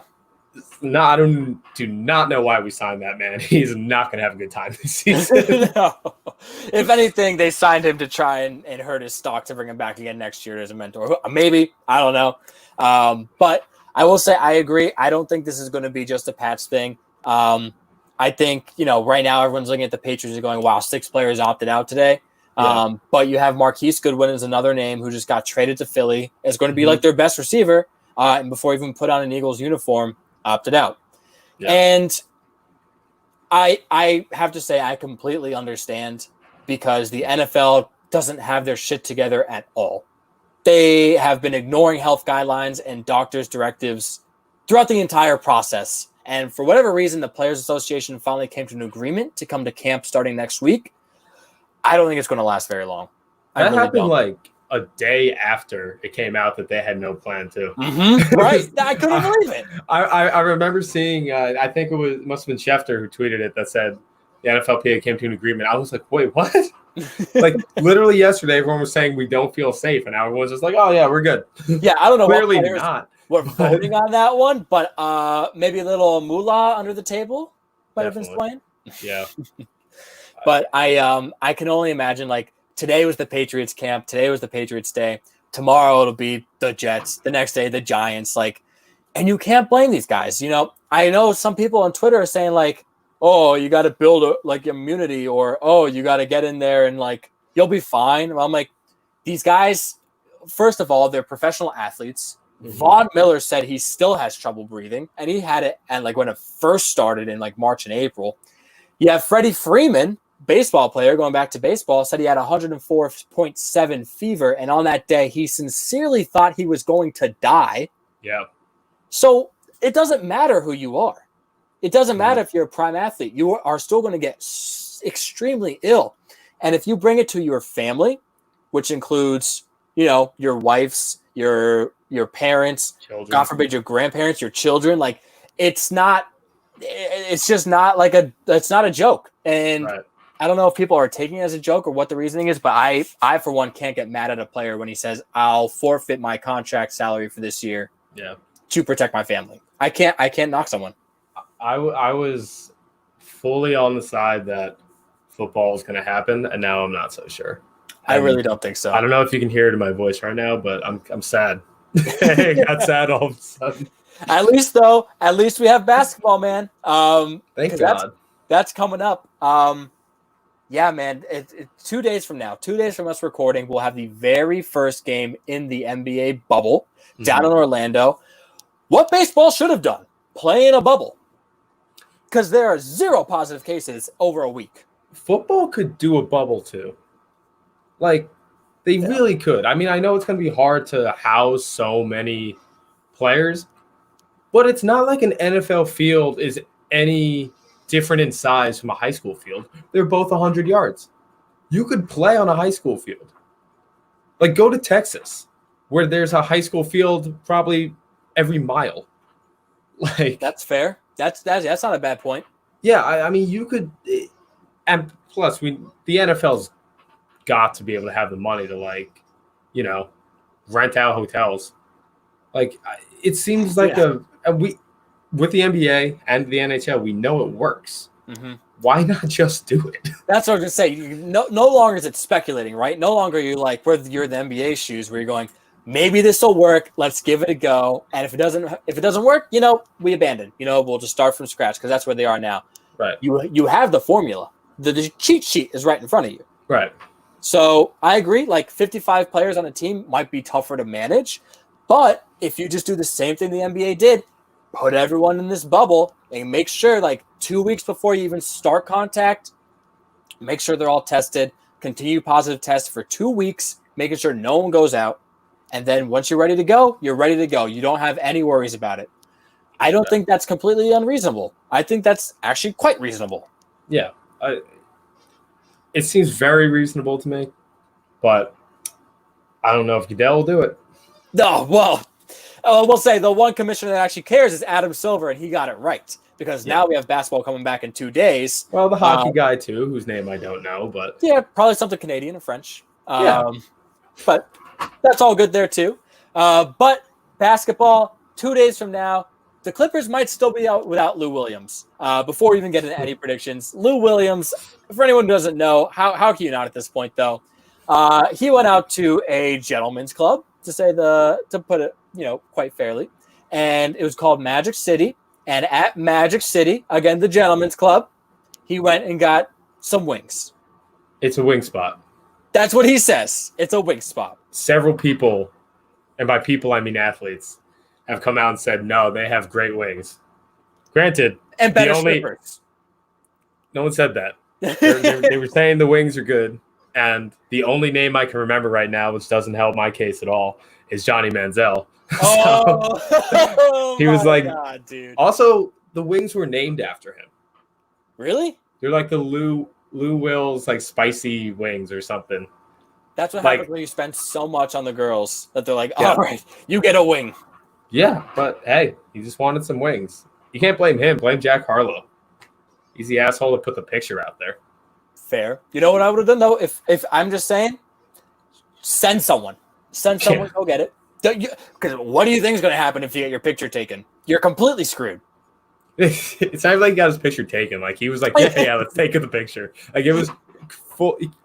No, I do not know why we signed that man. He's not going to have a good time this season. No. If anything, they signed him to try and hurt his stock to bring him back again next year as a mentor. Maybe. I don't know. But I will say I agree. I don't think this is going to be just a Pats thing. I think, right now everyone's looking at the Patriots and going, wow, 6 players opted out today. But you have Marquise Goodwin is another name who just got traded to Philly. Is going to be Mhm. like their best receiver. And before even put on an Eagles uniform, opted out. Yeah. And I have to say I completely understand because the NFL doesn't have their shit together at all. They have been ignoring health guidelines and doctors' directives throughout the entire process. And for whatever reason, the Players Association finally came to an agreement to come to camp starting next week. I don't think it's going to last very long. That happened like a day after it came out that they had no plan to. Mm-hmm. Right. I couldn't believe it. I remember seeing, I think must have been Schefter who tweeted it that said the NFLPA came to an agreement. I was like, wait, what? Like literally yesterday, everyone was saying we don't feel safe. And now everyone's just like, oh yeah, we're good. Yeah, I don't know. Clearly not. We're voting on that one, but maybe a little moolah under the table might have been playing. Yeah. But I can only imagine, like, today was the Patriots camp. Today was the Patriots day. Tomorrow it'll be the Jets. The next day, the Giants. Like, and you can't blame these guys. You know, I know some people on Twitter are saying, like, oh, you got to build like immunity, or, oh, you got to get in there and like, you'll be fine. Well, I'm like, these guys, first of all, they're professional athletes. Mm-hmm. Von Miller said he still has trouble breathing, and he had it and like when it first started in like March and April. You have Freddie Freeman, baseball player, going back to baseball, said he had 104.7 fever, and on that day he sincerely thought he was going to die. Yeah. So it doesn't matter who you are. It doesn't matter if you're a prime athlete. You are still going to get extremely ill. And if you bring it to your family, which includes, you know, your wife's, your parents, children. God forbid your grandparents, your children, like it's just not like it's not a joke. And right. I don't know if people are taking it as a joke or what the reasoning is, but I for one can't get mad at a player when he says I'll forfeit my contract salary for this year to protect my family. I can't knock someone. I was fully on the side that football is going to happen, and now I'm not so sure. I really don't think so. I don't know if you can hear it in my voice right now, but I'm sad. I got sad all of a sudden. At least we have basketball, man. Thank God. That's coming up. Yeah, man. 2 days from now, 2 days from us recording, we'll have the very first game in the NBA bubble down in Orlando. What baseball should have done? Play in a bubble. Because there are 0 positive cases over a week. Football could do a bubble too. Like, they really could. I mean, I know it's going to be hard to house so many players, but it's not like an NFL field is any different in size from a high school field. They're both 100 yards. You could play on a high school field. Like, go to Texas, where there's a high school field probably every mile. Like, that's fair. That's not a bad point. Yeah, I mean, you could, and plus, the NFL's got to be able to have the money to, like, you know, rent out hotels. Like, it seems like we with the NBA and the NHL, we know it works. Mm-hmm. Why not just do it? That's what I was going to say. No longer is it speculating, right? No longer are you like, where you're in the NBA shoes, where you're going, maybe this will work. Let's give it a go. And if it doesn't work, you know, we abandon. You know, we'll just start from scratch because that's where they are now. Right. You have the formula. The cheat sheet is right in front of you. Right. So I agree. Like 55 players on a team might be tougher to manage, but if you just do the same thing the NBA did, put everyone in this bubble and make sure, like 2 weeks before you even start contact, make sure they're all tested. Continue positive tests for 2 weeks, making sure no one goes out. And then once you're ready to go, you're ready to go. You don't have any worries about it. I don't think that's completely unreasonable. I think that's actually quite reasonable. Yeah. It seems very reasonable to me, but I don't know if Goodell will do it. No, well, we'll say the one commissioner that actually cares is Adam Silver, and he got it right because now we have basketball coming back in 2 days. Well, the hockey guy too, whose name I don't know, but yeah, probably something Canadian or French. But that's all good there too. But basketball, 2 days from now, the Clippers might still be out without Lou Williams. Before we even get into any predictions, Lou Williams, for anyone who doesn't know, how can you not at this point though? He went out to a gentleman's club, to put it, you know, quite fairly, and it was called Magic City. And at Magic City, again, the gentleman's club, he went and got some wings. It's a wing spot. That's what he says. It's a wing spot. Several people, and by people I mean athletes, have come out and said no, they have great wings. Granted, And better strippers. No one said that. They were saying the wings are good, and the only name I can remember right now, which doesn't help my case at all, is Johnny Manziel. Oh, he was like, God, dude. Also, the wings were named after him. Really? They're like the Lou Will's like spicy wings or something. That's what happens when you spend so much on the girls that they're like, all right, you get a wing. Yeah, but hey, he just wanted some wings. You can't blame him. Blame Jack Harlow. He's the asshole that put the picture out there. Fair. You know what I would have done, though? If I'm just saying, send someone. Send someone, go get it. Because what do you think is going to happen if you get your picture taken? You're completely screwed. It's not like he got his picture taken. Like he was like, yeah, let's take the picture. Like it was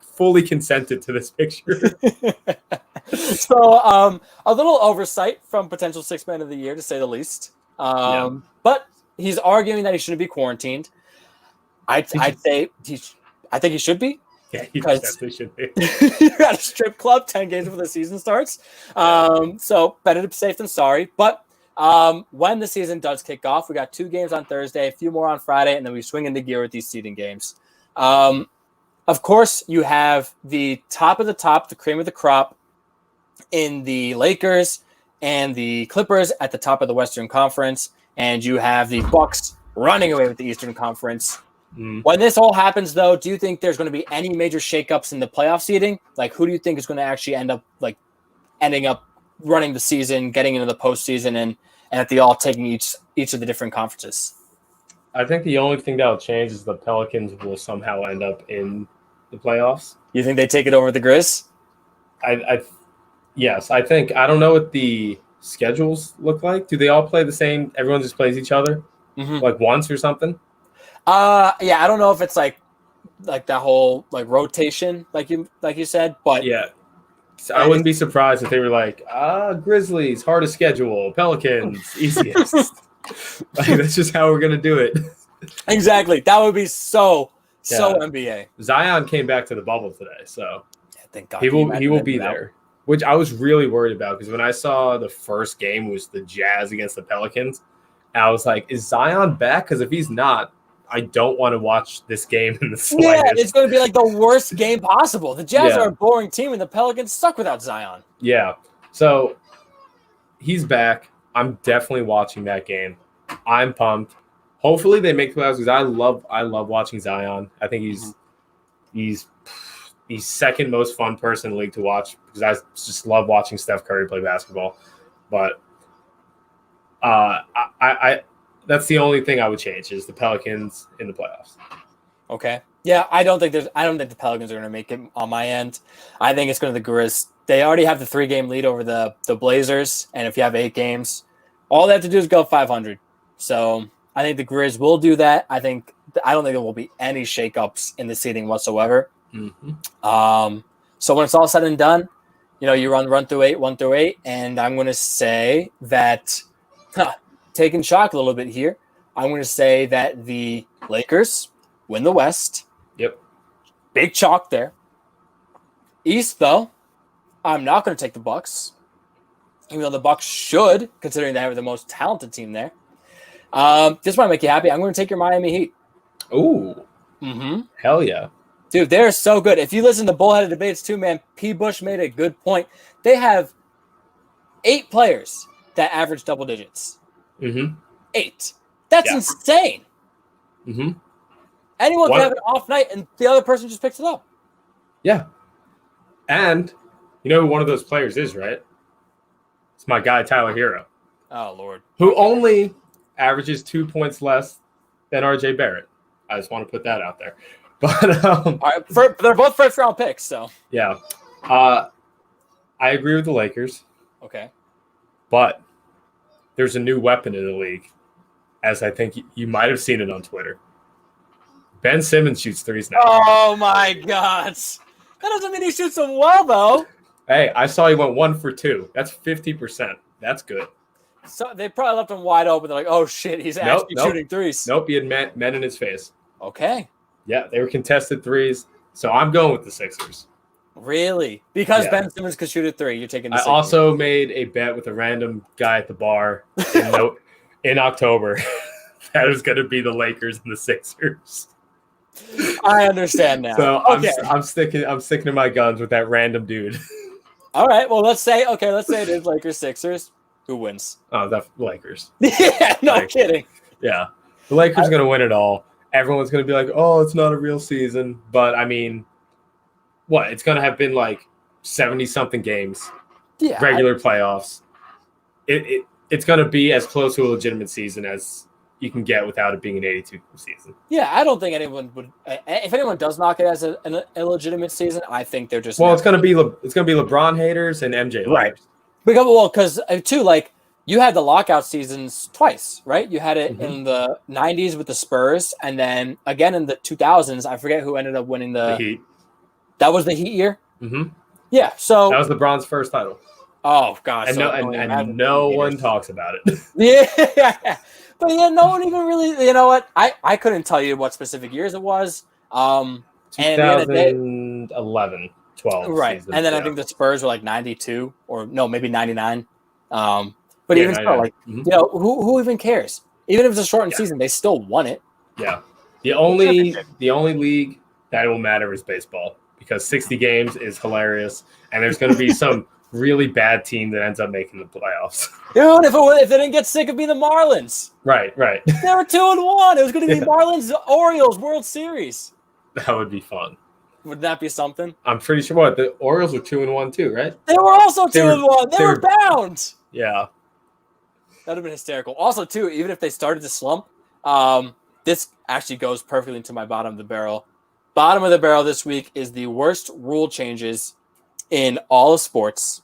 fully consented to this picture. So a little oversight from potential sixth man of the year, to say the least. But he's arguing that he shouldn't be quarantined. I'd say I think he should be. Yeah, he definitely should be. You're at a strip club 10 games before the season starts. So better to be safe than sorry. But when the season does kick off, we got 2 games on Thursday, a few more on Friday, and then we swing into gear with these seeding games. Of course, you have the top of the top, the cream of the crop in the Lakers and the Clippers at the top of the Western Conference, and you have the Bucks running away with the Eastern Conference. When this all happens, though, do you think there's going to be any major shakeups in the playoff seeding? Like, who do you think is going to actually ending up running the season, getting into the postseason, and at the all taking each of the different conferences? I think the only thing that will change is the Pelicans will somehow end up in the playoffs. You think they take it over the Grizz? Yes, I think. I don't know what the schedules look like. Do they all play the same? Everyone just plays each other like once or something? Yeah, I don't know if it's like that whole rotation like you said, but yeah, so I wouldn't be surprised if they were like, Grizzlies hardest schedule, Pelicans easiest. That's just how we're gonna do it. Exactly. That would be so NBA. Zion came back to the bubble today, so thank God he will be there. Which I was really worried about because when I saw the first game was the Jazz against the Pelicans, I was like, is Zion back? Because if he's not, I don't want to watch this game in the slightest. Yeah, it's going to be like the worst game possible. The Jazz are a boring team, and the Pelicans suck without Zion. Yeah, so he's back. I'm definitely watching that game. I'm pumped. Hopefully they make the playoffs because I love watching Zion. I think he's second most fun person in the league to watch because I just love watching Steph Curry play basketball. But I that's the only thing I would change is the Pelicans in the playoffs. Okay. Yeah, I don't think the Pelicans are going to make it on my end. I think it's going to the Grizz. They already have the 3-game lead over the Blazers, and if you have 8 games, all they have to do is go 500. So I think the Grizz will do that. I don't think there will be any shakeups in the seeding whatsoever. So when it's all said and done, you run 1 through 8, and I'm going to say that taking shock a little bit here. I'm going to say that the Lakers win the West. Yep. Big chalk there. East, though, I'm not going to take the Bucks, even though the Bucks should, considering they have the most talented team there. Just want to make you happy. I'm going to take your Miami Heat. Ooh. Hell yeah. Dude, they're so good. If you listen to Bullheaded Debates too, man, P. Bush made a good point. They have 8 players that average double digits. 8. That's insane. Anyone can have an off night, and the other person just picks it up. Yeah. And you know who one of those players is, right? It's my guy, Tyler Hero. Oh, Lord. Who only averages 2 points less than R.J. Barrett. I just want to put that out there. But all right, they're both first-round picks, so. Yeah. I agree with the Lakers. Okay. But there's a new weapon in the league, as I think you might have seen it on Twitter. Ben Simmons shoots threes now. Oh, my God. That doesn't mean he shoots them well, though. Hey, I saw he went 1 for 2. That's 50%. That's good. So they probably left him wide open. They're like, oh, shit, he's actually shooting threes. Nope, he had men in his face. Okay. Yeah, they were contested threes. So I'm going with the Sixers. Really? Because Yeah. Ben Simmons could shoot a three, you're taking the I Sixers. also made a bet with a random guy at the bar in October that was going to be the Lakers and the Sixers. I understand now. So Okay. I'm sticking to my guns with that random dude. All right. Well, let's say it is Lakers Sixers. Who wins? Oh, the Lakers. Yeah, no kidding. Yeah. The Lakers are going to win it all. Everyone's going to be like, "Oh, it's not a real season." But I mean, what? It's going to have been like 70-something games. Yeah. Regular playoffs. It's going to be as close to a legitimate season as you can get without it being an 82 season. Yeah, I don't think anyone would. If anyone does knock it as a legitimate season, I think they're just. Well, it's going to be LeBron haters and MJ right. haters. Because too, like you had the lockout seasons twice, right? You had it in the '90s with the Spurs, and then again in the 2000s. I forget who ended up winning the Heat. That was the Heat year. Mm-hmm. Yeah, so that was LeBron's first title. Oh God! And no one talks about it. Yeah. But yeah, no one even really. You know what? I couldn't tell you what specific years it was. 2011, 12. Right, season, and then I think the Spurs were like 92 or no, maybe 99. But even still, like you know, who even cares? Even if it's a shortened season, they still won it. Yeah. The only league that will matter is baseball because 60 games is hilarious, and there's going to be some really bad team that ends up making the playoffs. Dude, if they didn't get sick, it'd be the Marlins. Right. They were 2-1. It was going to be Marlins Orioles World Series. That would be fun. Would that be something? I'm pretty sure. The Orioles were 2-1 too, right? They were also 2-1. They were bound. Yeah, that'd have been hysterical. Also, too, even if they started to slump, this actually goes perfectly into my bottom of the barrel. Bottom of the barrel this week is the worst rule changes in all of sports.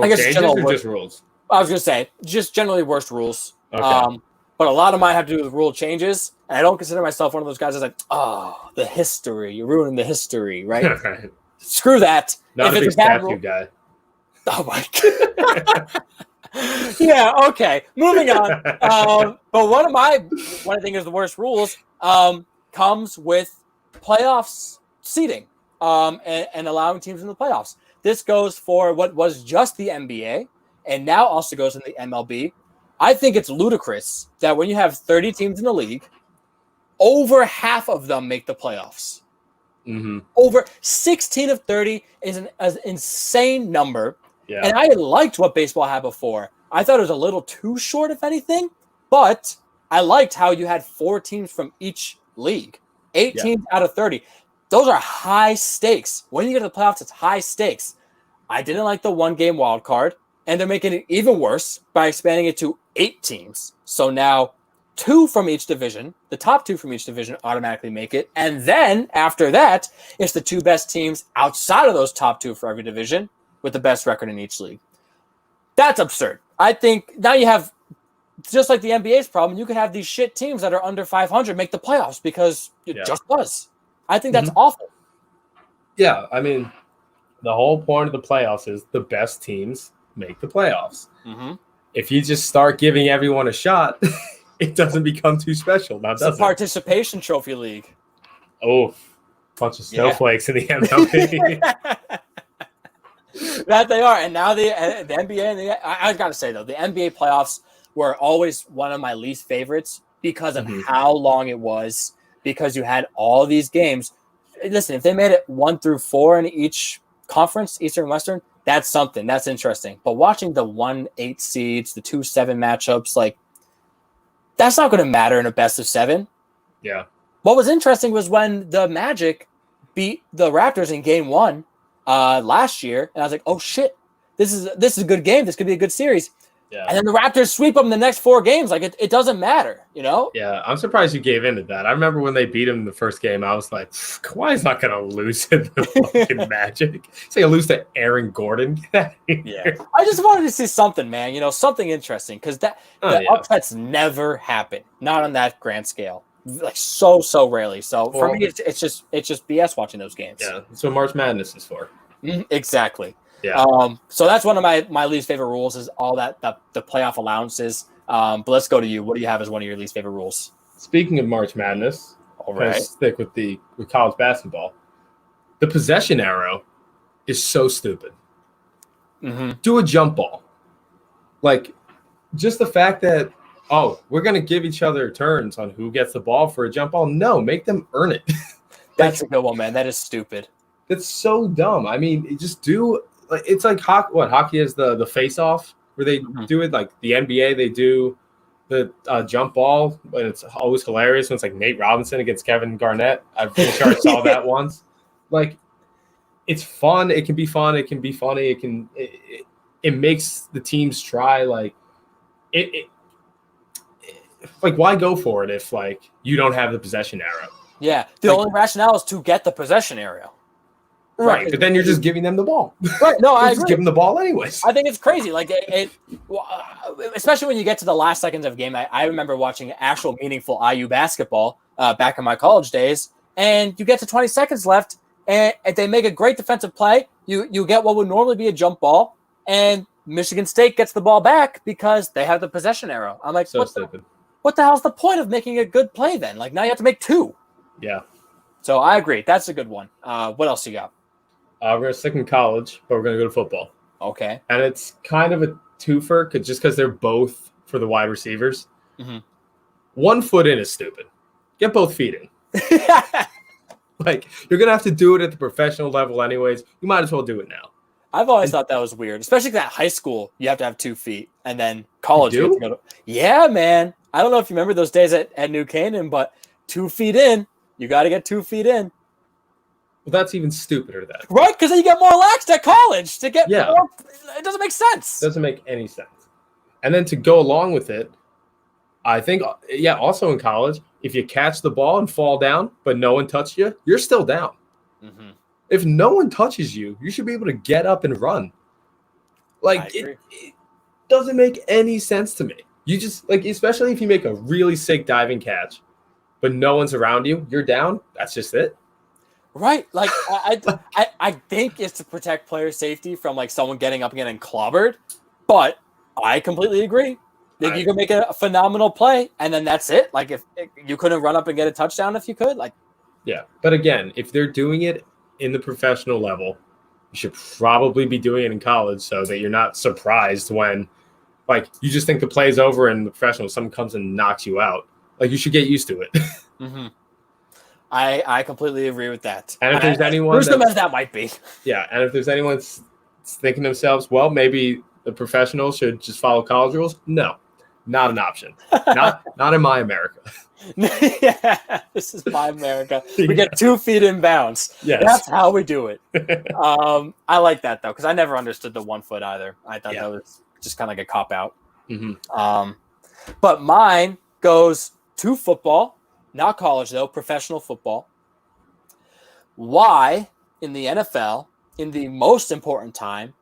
I guess changes or just rules? I was going to say, just generally worst rules. Okay. But a lot of mine have to do with rule changes. And I don't consider myself one of those guys that's like, oh, the history. You're ruining the history, right? Screw that. Not if a big statue guy. Oh, my God. Yeah, okay. Moving on. But one I think is the worst rules comes with playoffs seeding and allowing teams in the playoffs. This goes for what was just the NBA and now also goes in the MLB. I think it's ludicrous that when you have 30 teams in the league, over half of them make the playoffs. Mm-hmm. Over 16 of 30 is an insane number. Yeah. And I liked what baseball had before. I thought it was a little too short, if anything, but I liked how you had 4 teams from each league, 8 teams out of 30. Those are high stakes. When you get to the playoffs, it's high stakes. I didn't like the 1-game wild card, and they're making it even worse by expanding it to 8 teams. So now 2 from each division, the top 2 from each division automatically make it. And then after that, it's the 2 best teams outside of those top 2 for every division with the best record in each league. That's absurd. I think now you have, just like the NBA's problem, you could have these shit teams that are under 500 make the playoffs because it just does. I think that's awful. Yeah, I mean, the whole point of the playoffs is the best teams make the playoffs. Mm-hmm. If you just start giving everyone a shot, it doesn't become too special. Now, does it? Participation trophy league. Oh, bunch of snowflakes in the MLB. That they are. And now the NBA, I got to say, though, the NBA playoffs were always one of my least favorites because of how long it was, because you had all these games. Listen, if they made it 1 through 4 in each conference, Eastern and Western, that's something. That's interesting. But watching the 1-8 seeds, the 2-7 matchups, like, that's not going to matter in a best of 7. Yeah. What was interesting was when the Magic beat the Raptors in game 1 last year, and I was like, oh shit, this is a good game. This could be a good series. Yeah. And then the Raptors sweep them the next 4 games. Like it doesn't matter, you know? Yeah, I'm surprised you gave in to that. I remember when they beat him in the first game, I was like, Kawhi's not going to lose in the fucking Magic. He's going to lose to Aaron Gordon. Yeah. I just wanted to see something, man. You know, something interesting because the upsets never happen. Not on that grand scale. Like so rarely. So for me, it's just BS watching those games. Yeah, that's what March Madness is for. Exactly. Yeah. So that's one of my least favorite rules is all the playoff allowances. But let's go to you. What do you have as one of your least favorite rules? Speaking of March Madness, all right, stick with college basketball. The possession arrow is so stupid. Mm-hmm. Do a jump ball. Like, just the fact that, we're going to give each other turns on who gets the ball for a jump ball. No, make them earn it. That's a good one, man. That is stupid. That's so dumb. I mean, just do – it's like hockey. What, hockey is the face-off where they do it? Like the NBA, they do the jump ball, and it's always hilarious when it's like Nate Robinson against Kevin Garnett. I'm pretty sure I saw that once. Like, it's fun. It can be fun. It can be funny. It makes the teams try. Like, like, why go for it if, like, you don't have the possession arrow? Yeah, the only rationale is to get the possession area. Right, but then you're just giving them the ball. Right, no, I agree. Just give them the ball anyways. I think it's crazy. Like, especially when you get to the last seconds of a game. I remember watching actual meaningful IU basketball back in my college days, and you get to 20 seconds left, and they make a great defensive play. You get what would normally be a jump ball, and Michigan State gets the ball back because they have the possession arrow. I'm like, so stupid. What the hell's the point of making a good play then? Like, now you have to make two. Yeah. So I agree. That's a good one. What else you got? We're going to stick in college, but we're going to go to football. Okay. And it's kind of a twofer just because they're both for the wide receivers. Mm-hmm. 1 foot in is stupid. Get both feet in. Like, you're going to have to do it at the professional level anyways. You might as well do it now. I've always thought that was weird, especially that high school, you have to have 2 feet, and then college. You do? Yeah, man. I don't know if you remember those days at New Canaan, but 2 feet in, you got to get 2 feet in. Well, that's even stupider then. Right? Because then you get more laxed at college to get more. It doesn't make sense. Doesn't make any sense. And then to go along with it, I think, also in college, if you catch the ball and fall down, but no one touched you, you're still down. Mm-hmm. If no one touches you, you should be able to get up and run. Like, it doesn't make any sense to me. You just, like, especially if you make a really sick diving catch, but no one's around you, you're down, that's just it. Right. Like, I think it's to protect player safety from, like, someone getting up and getting clobbered, but I completely agree. Like, you can make a phenomenal play, and then that's it. Like, if you couldn't run up and get a touchdown if you could, like. Yeah. But again, if they're doing it in the professional level, you should probably be doing it in college so that you're not surprised when, like, you just think the play's over and the professional, someone comes and knocks you out. Like, you should get used to it. Mm-hmm. I completely agree with that. And if there's anyone, gruesome as that might be. Yeah, and if there's anyone thinking to themselves, well, maybe the professionals should just follow college rules. No, not an option. Not in my America. Yeah, this is my America. We get 2 feet in bounds. Yes. That's how we do it. I like that, though, because I never understood the 1 foot either. I thought that was just kind of like a cop-out. Mm-hmm. But mine goes to football, not college, though, professional football. Why, in the NFL, in the most important time,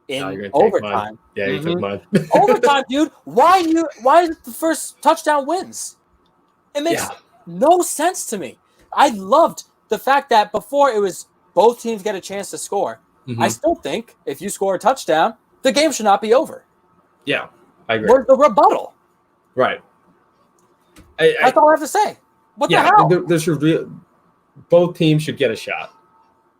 in overtime. Yeah, you took mine. Overtime, dude. Why is it the first touchdown wins? It makes no sense to me. I loved the fact that before it was both teams get a chance to score. Mm-hmm. I still think if you score a touchdown, the game should not be over. Yeah, I agree. Where's the rebuttal? Right. That's all I have to say. What the hell? Both teams should get a shot.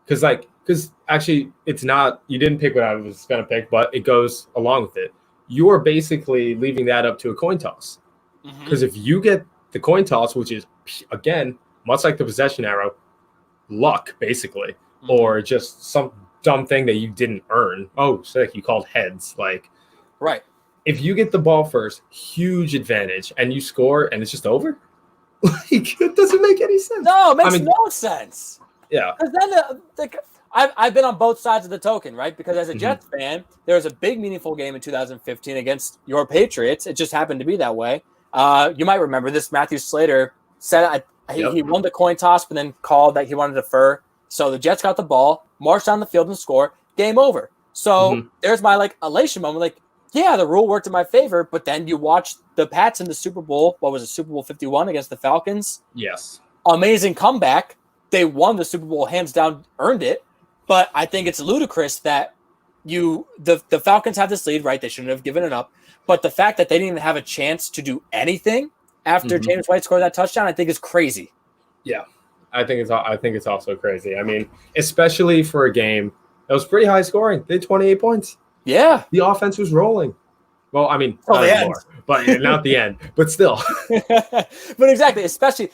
Because actually, it's not, you didn't pick what I was going to pick, but it goes along with it. You are basically leaving that up to a coin toss. Because if you get the coin toss, which is, again, much like the possession arrow, luck, basically, or just some dumb thing that you didn't earn. Oh, so like you called heads. Like, right. If you get the ball first, huge advantage, and you score, and it's just over? Like, it doesn't make any sense. No, it makes no sense. Yeah. Because then I've been on both sides of the token, right? Because as a Jets fan, there was a big meaningful game in 2015 against your Patriots. It just happened to be that way. You might remember this. Matthew Slater said he won the coin toss, but then called that he wanted to defer. So the Jets got the ball, marched down the field and score. Game over. So there's my elation moment. Like, yeah, the rule worked in my favor, but then you watch the Pats in the Super Bowl. What was it, Super Bowl 51 against the Falcons? Yes. Amazing comeback. They won the Super Bowl, hands down, earned it. But I think it's ludicrous that the Falcons have this lead, right? They shouldn't have given it up. But the fact that they didn't even have a chance to do anything after James White scored that touchdown, I think is crazy. Yeah, I think it's also crazy. I mean, especially for a game It was pretty high scoring. They had 28 points. Yeah. The offense was rolling. Well, I mean, not anymore, but not the end, but still. But exactly, especially,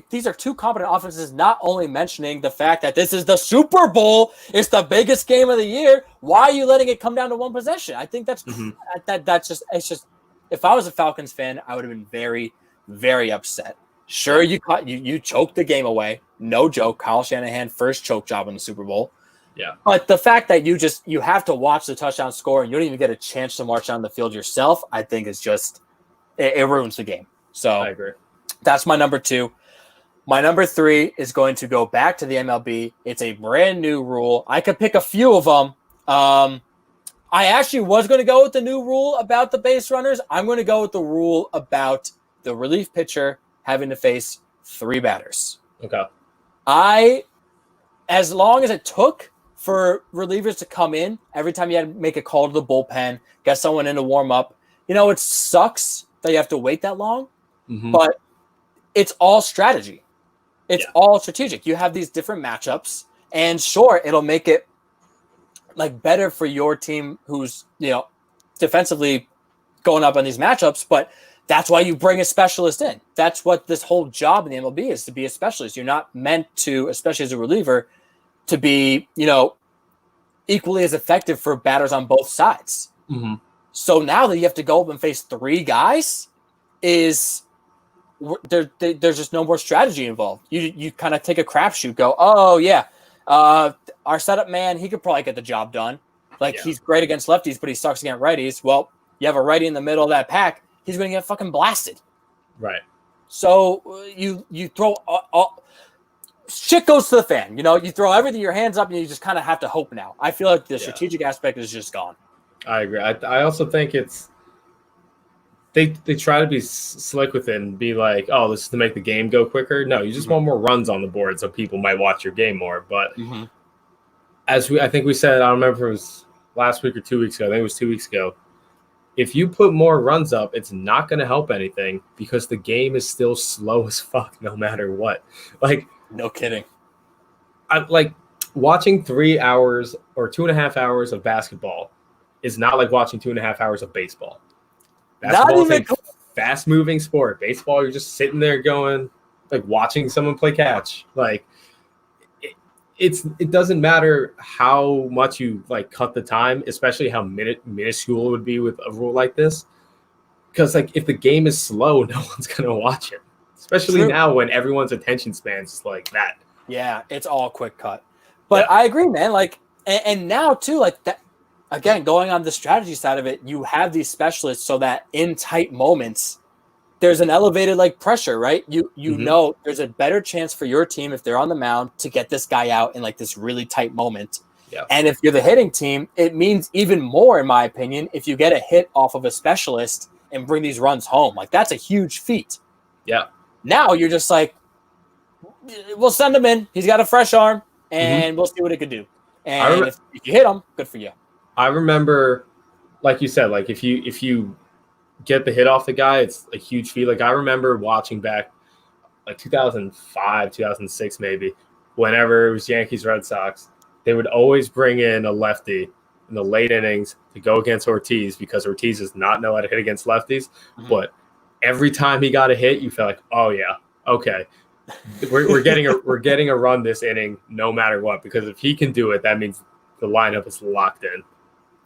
these are two competent offenses, not only mentioning the fact that this is the Super Bowl, it's the biggest game of the year. Why are you letting it come down to one possession? I think that's it's just, if I was a Falcons fan, I would have been very, very upset. Sure, you choked the game away. No joke. Kyle Shanahan, first choke job in the Super Bowl. Yeah. But the fact that you have to watch the touchdown score and you don't even get a chance to march down the field yourself, I think is just it ruins the game. So I agree. That's my number 2. My number 3 is going to go back to the MLB. It's a brand new rule. I could pick a few of them. I actually was going to go with the new rule about the base runners. I'm going to go with the rule about the relief pitcher having to face 3 batters. Okay. As long as it took for relievers to come in, every time you had to make a call to the bullpen, get someone in to warm up, it sucks that you have to wait that long, but it's all strategy. It's all strategic. You have these different matchups, and sure, it'll make it better for your team who's, defensively going up on these matchups, but that's why you bring a specialist in. That's what this whole job in the MLB is, to be a specialist. You're not meant to, especially as a reliever, to be, equally as effective for batters on both sides. So now that you have to go up and face 3 guys, there's just no more strategy involved. You kind of take a crapshoot, go, oh yeah, our setup man, he could probably get the job done. He's great against lefties, but he sucks against righties. Well, you have a righty in the middle of that pack, he's going to get fucking blasted. Right. So you throw all shit goes to the fan. You throw everything, your hands up, and you just kind of have to hope now. I feel like the strategic aspect is just gone. I agree. I also think it's they try to be slick with it and be like, oh, this is to make the game go quicker. No, you just want more runs on the board so people might watch your game more. But I think we said, I don't remember if it was last week or 2 weeks ago. I think it was 2 weeks ago. If you put more runs up, it's not going to help anything because the game is still slow as fuck no matter what. No kidding. Watching 3 hours or 2.5 hours of basketball is not like watching 2.5 hours of baseball. Basketball is a fast-moving sport. Baseball, you're just sitting there going, watching someone play catch. It doesn't matter how much you cut the time, especially how minuscule it would be with a rule like this. Because if the game is slow, no one's gonna watch it. Especially now when everyone's attention span is like that. Yeah, it's all quick cut. But I agree, man. And now too, that. Again, going on the strategy side of it, you have these specialists so that in tight moments, there's an elevated pressure, right? You know there's a better chance for your team if they're on the mound to get this guy out in this really tight moment. Yeah. And if you're the hitting team, it means even more, in my opinion, if you get a hit off of a specialist and bring these runs home. That's a huge feat. Yeah. Now you're just we'll send him in. He's got a fresh arm, and we'll see what it could do. And if you hit him, good for you. I remember, like you said, if you get the hit off the guy, it's a huge feat. I remember watching back 2005, 2006 maybe, whenever it was Yankees, Red Sox, they would always bring in a lefty in the late innings to go against Ortiz because Ortiz does not know how to hit against lefties. But every time he got a hit, you felt like, oh yeah, okay, we're getting a run this inning no matter what, because if he can do it, that means the lineup is locked in.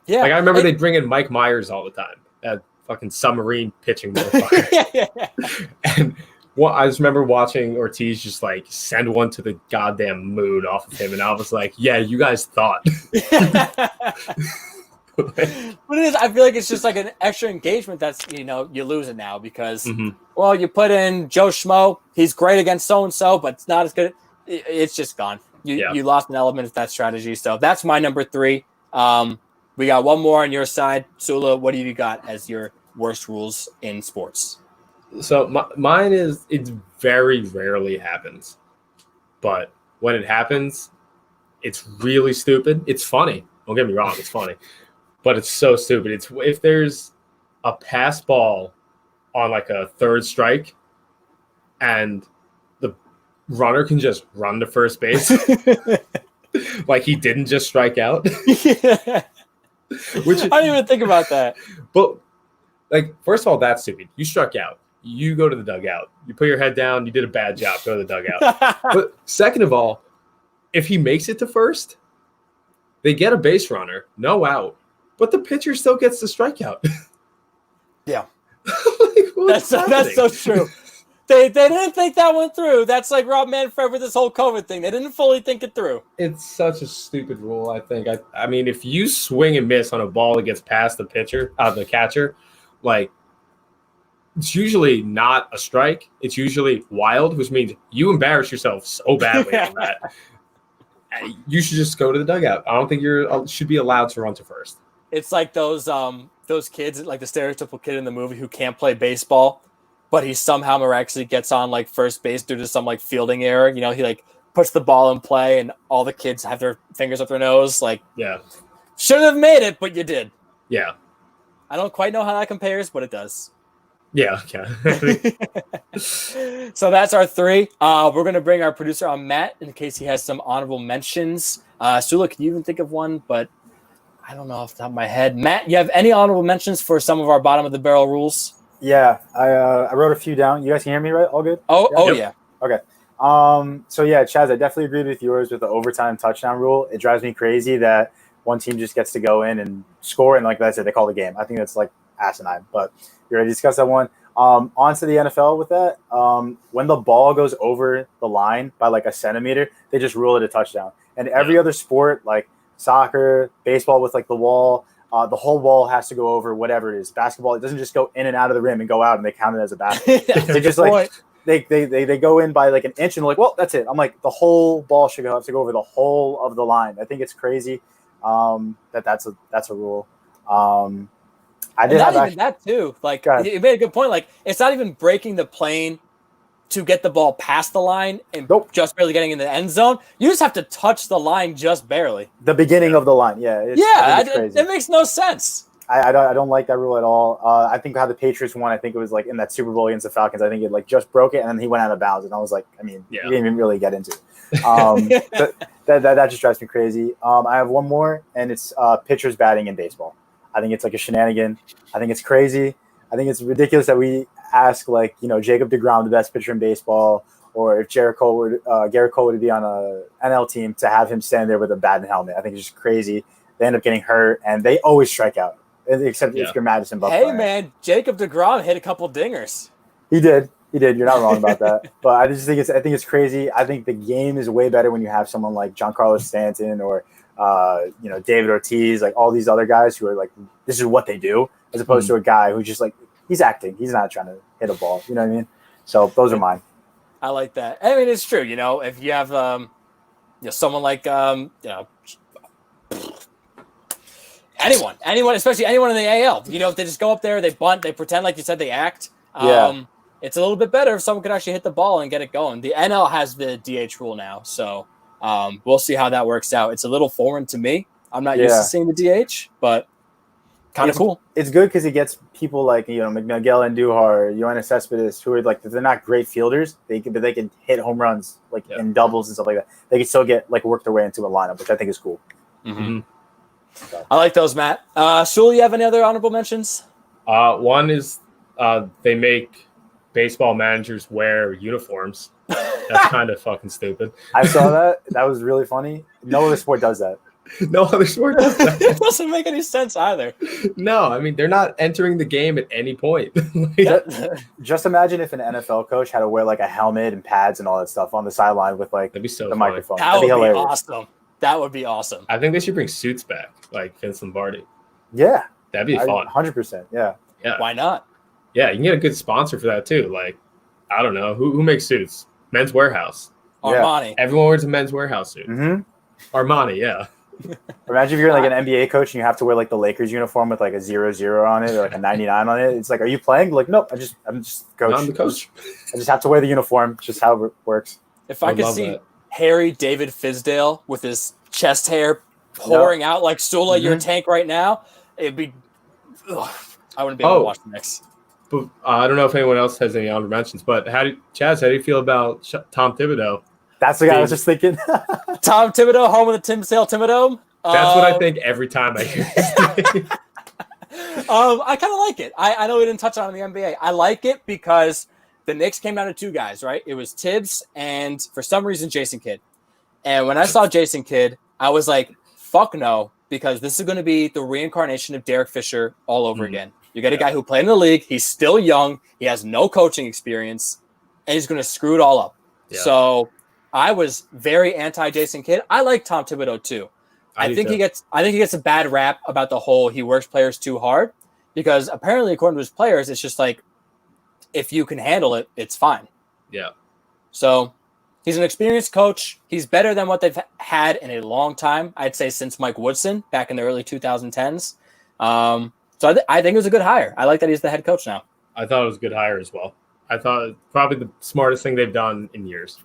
Yeah, I remember they'd bring in Mike Myers all the time, that fucking submarine pitching motherfucker. And I just remember watching Ortiz just send one to the goddamn moon off of him, and I was like, yeah, you guys thought. But it is. I feel like it's just an extra engagement that's you lose it now because well, you put in Joe Schmo, he's great against so and so, but it's not as good. It's just gone. You lost an element of that strategy. So that's my number 3. We got one more on your side. Sula, what do you got as your worst rules in sports? So mine is, it very rarely happens. But when it happens, it's really stupid. It's funny. Don't get me wrong, it's funny. But it's so stupid. It's if there's a pass ball on a third strike and the runner can just run to first base. Like he didn't just strike out. Yeah. Which I didn't even think about that. But like, first of all, that's stupid. You struck out. You go to the dugout. You put your head down. You did a bad job. Go to the dugout. But second of all, if he makes it to first, they get a base runner, no out, but the pitcher still gets the strikeout. Yeah. Like, that's so true. They didn't think that one through. That's like Rob Manfred with this whole COVID thing. They didn't fully think it through. It's such a stupid rule, I think. I mean, if you swing and miss on a ball that gets past the catcher, like it's usually not a strike. It's usually wild, which means you embarrass yourself so badly on that. You should just go to the dugout. I don't think should be allowed to run to first. It's like those kids, like the stereotypical kid in the movie who can't play baseball, but he somehow miraculously gets on like first base due to some like fielding error. You know, he like puts the ball in play, and all the kids have their fingers up their nose. Like, yeah, shouldn't have made it, but you did. Yeah. I don't quite know how that compares, but it does. Yeah. So that's our 3. We're going to bring our producer on, Matt, in case he has some honorable mentions. Sula, can you even think of one? But I don't know off the top of my head. Matt, you have any honorable mentions for some of our bottom of the barrel rules? Yeah, I wrote a few down. You guys can hear me, right? All good? Yeah. Okay. So yeah, Chaz, I definitely agreed with yours with the overtime touchdown rule. It drives me crazy that one team just gets to go in and score, and like I said, they call the game. I think that's like asinine, but you already discussed that one. On to the NFL with that. When the ball goes over the line by like a centimeter, they just rule it a touchdown. And every other sport, like soccer, baseball with like the wall, the whole ball has to go over whatever it is. Basketball, it doesn't just go in and out of the rim and go out and they count it as a basket. They just like they go in by like an inch and they're like, well, that's it. I'm like, the whole ball should have to go over the whole of the line. I think it's crazy that's a rule. I did not even that too. Like you made a good point. Like it's not even breaking the plane to get the ball past the line and just barely getting in the end zone. You just have to touch the line just barely. The beginning of the line, yeah. It makes no sense. I don't like that rule at all. I think how the Patriots won, I think it was like in that Super Bowl against the Falcons. I think it like just broke it and then he went out of bounds. And I was like, I mean, you didn't even really get into it. That just drives me crazy. I have one more, and it's pitchers batting in baseball. I think it's like a shenanigan. I think it's crazy. I think it's ridiculous that we ask like, Jacob deGrom, the best pitcher in baseball, or if Garrett Cole would be on a NL team, to have him stand there with a bat and helmet. I think it's just crazy. They end up getting hurt, and they always strike out, except if you're Madison Bumgarner. Hey, man, Jacob deGrom hit a couple dingers. He did. You're not wrong about that. But I just think it's crazy. I think the game is way better when you have someone like Giancarlo Stanton or David Ortiz, like all these other guys who are like, this is what they do, as opposed to a guy who just like, he's acting. He's not trying to hit a ball. You know what I mean? So those are mine. I like that. I mean, it's true. If you have someone like anyone, especially anyone in the AL, if they just go up there, they bunt, they pretend like you said, they act. It's a little bit better if someone could actually hit the ball and get it going. The NL has the DH rule now, so we'll see how that works out. It's a little foreign to me. I'm not used to seeing the DH, but kind of cool. It's good because it gets people like Miguel Andujar, Yoenis Cespedes, who are like, they're not great fielders. They can hit home runs like in doubles and stuff like that. They can still get like work their way into a lineup, which I think is cool. Mm-hmm. So. I like those, Matt. Shul, you have any other honorable mentions? One is they make baseball managers wear uniforms. That's kind of fucking stupid. I saw that. That was really funny. No other sport does that. No other sport does that. It doesn't make any sense either. No, I mean, they're not entering the game at any point. Just imagine if an NFL coach had to wear like a helmet and pads and all that stuff on the sideline with like the microphone. That would be awesome. That would be awesome. I think they should bring suits back, like Vince Lombardi. Yeah. That'd be fun. 100%. Yeah. Why not? Yeah, you can get a good sponsor for that too. Like, I don't know. Who makes suits? Men's Warehouse. Armani. Everyone wears a Men's Warehouse suit. Mm-hmm. Armani, yeah. Imagine if you're like an NBA coach and you have to wear like the Lakers uniform with like a 0-0 on it or like a 99 on it. It's like, are you playing? Like, nope. I'm just coach. I'm the coach. I just have to wear the uniform. It's just how it works. If I could see hairy David Fizdale with his chest hair pouring out like Sula, your tank right now, it'd be. I wouldn't be able to watch the Knicks. But I don't know if anyone else has any honorable mentions, but Chaz, how do you feel about Tom Thibodeau? That's the guy I was just thinking. Tom Thibodeau, home of the Tim Sale Thibodeau. That's what I think every time I hear his name. I kind of like it. I know we didn't touch on it in the NBA. I like it because the Knicks came down to two guys, right? It was Tibbs and, for some reason, Jason Kidd. And when I saw Jason Kidd, I was like, fuck no, because this is going to be the reincarnation of Derek Fisher all over again. You get a guy who played in the league. He's still young. He has no coaching experience, and he's going to screw it all up. Yeah. So I was very anti-Jason Kidd. I like Tom Thibodeau too. I think he gets a bad rap about the whole he works players too hard, because apparently, according to his players, it's just like, if you can handle it, it's fine. Yeah. So he's an experienced coach. He's better than what they've had in a long time. I'd say since Mike Woodson back in the early 2010s. So I think it was a good hire. I like that he's the head coach now. I thought it was a good hire as well. I thought probably the smartest thing they've done in years.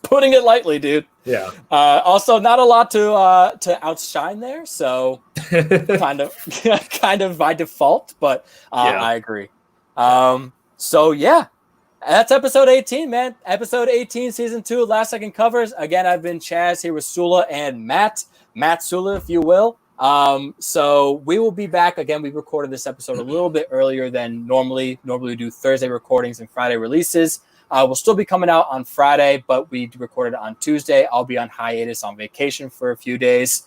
Putting it lightly, dude. Yeah. Also, not a lot to outshine there, so kind of by default, but I agree. So yeah, that's episode 18, man. Episode 18, season 2, Last Second Covers. Again, I've been Chaz here with Sula and Matt Sula, if you will. So we will be back again. We recorded this episode a little bit earlier than normally. Normally we do Thursday recordings and Friday releases. We'll still be coming out on Friday, but we recorded on Tuesday. I'll be on hiatus on vacation for a few days.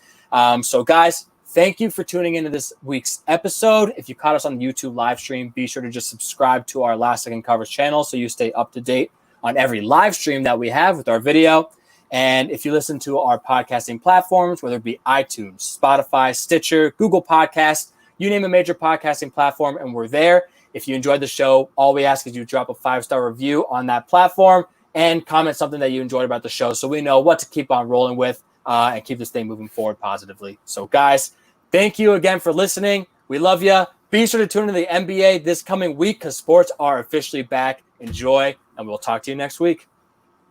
So guys, thank you for tuning into this week's episode. If you caught us on the YouTube live stream, be sure to just subscribe to our Last Second Covers channel so you stay up to date on every live stream that we have with our video. And if you listen to our podcasting platforms, whether it be iTunes, Spotify, Stitcher, Google Podcasts, you name a major podcasting platform, and we're there. If you enjoyed the show, all we ask is you drop a 5-star review on that platform and comment something that you enjoyed about the show so we know what to keep on rolling with and keep this thing moving forward positively. So, guys, thank you again for listening. We love you. Be sure to tune into the NBA this coming week because sports are officially back. Enjoy, and we'll talk to you next week.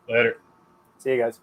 Later. See you guys.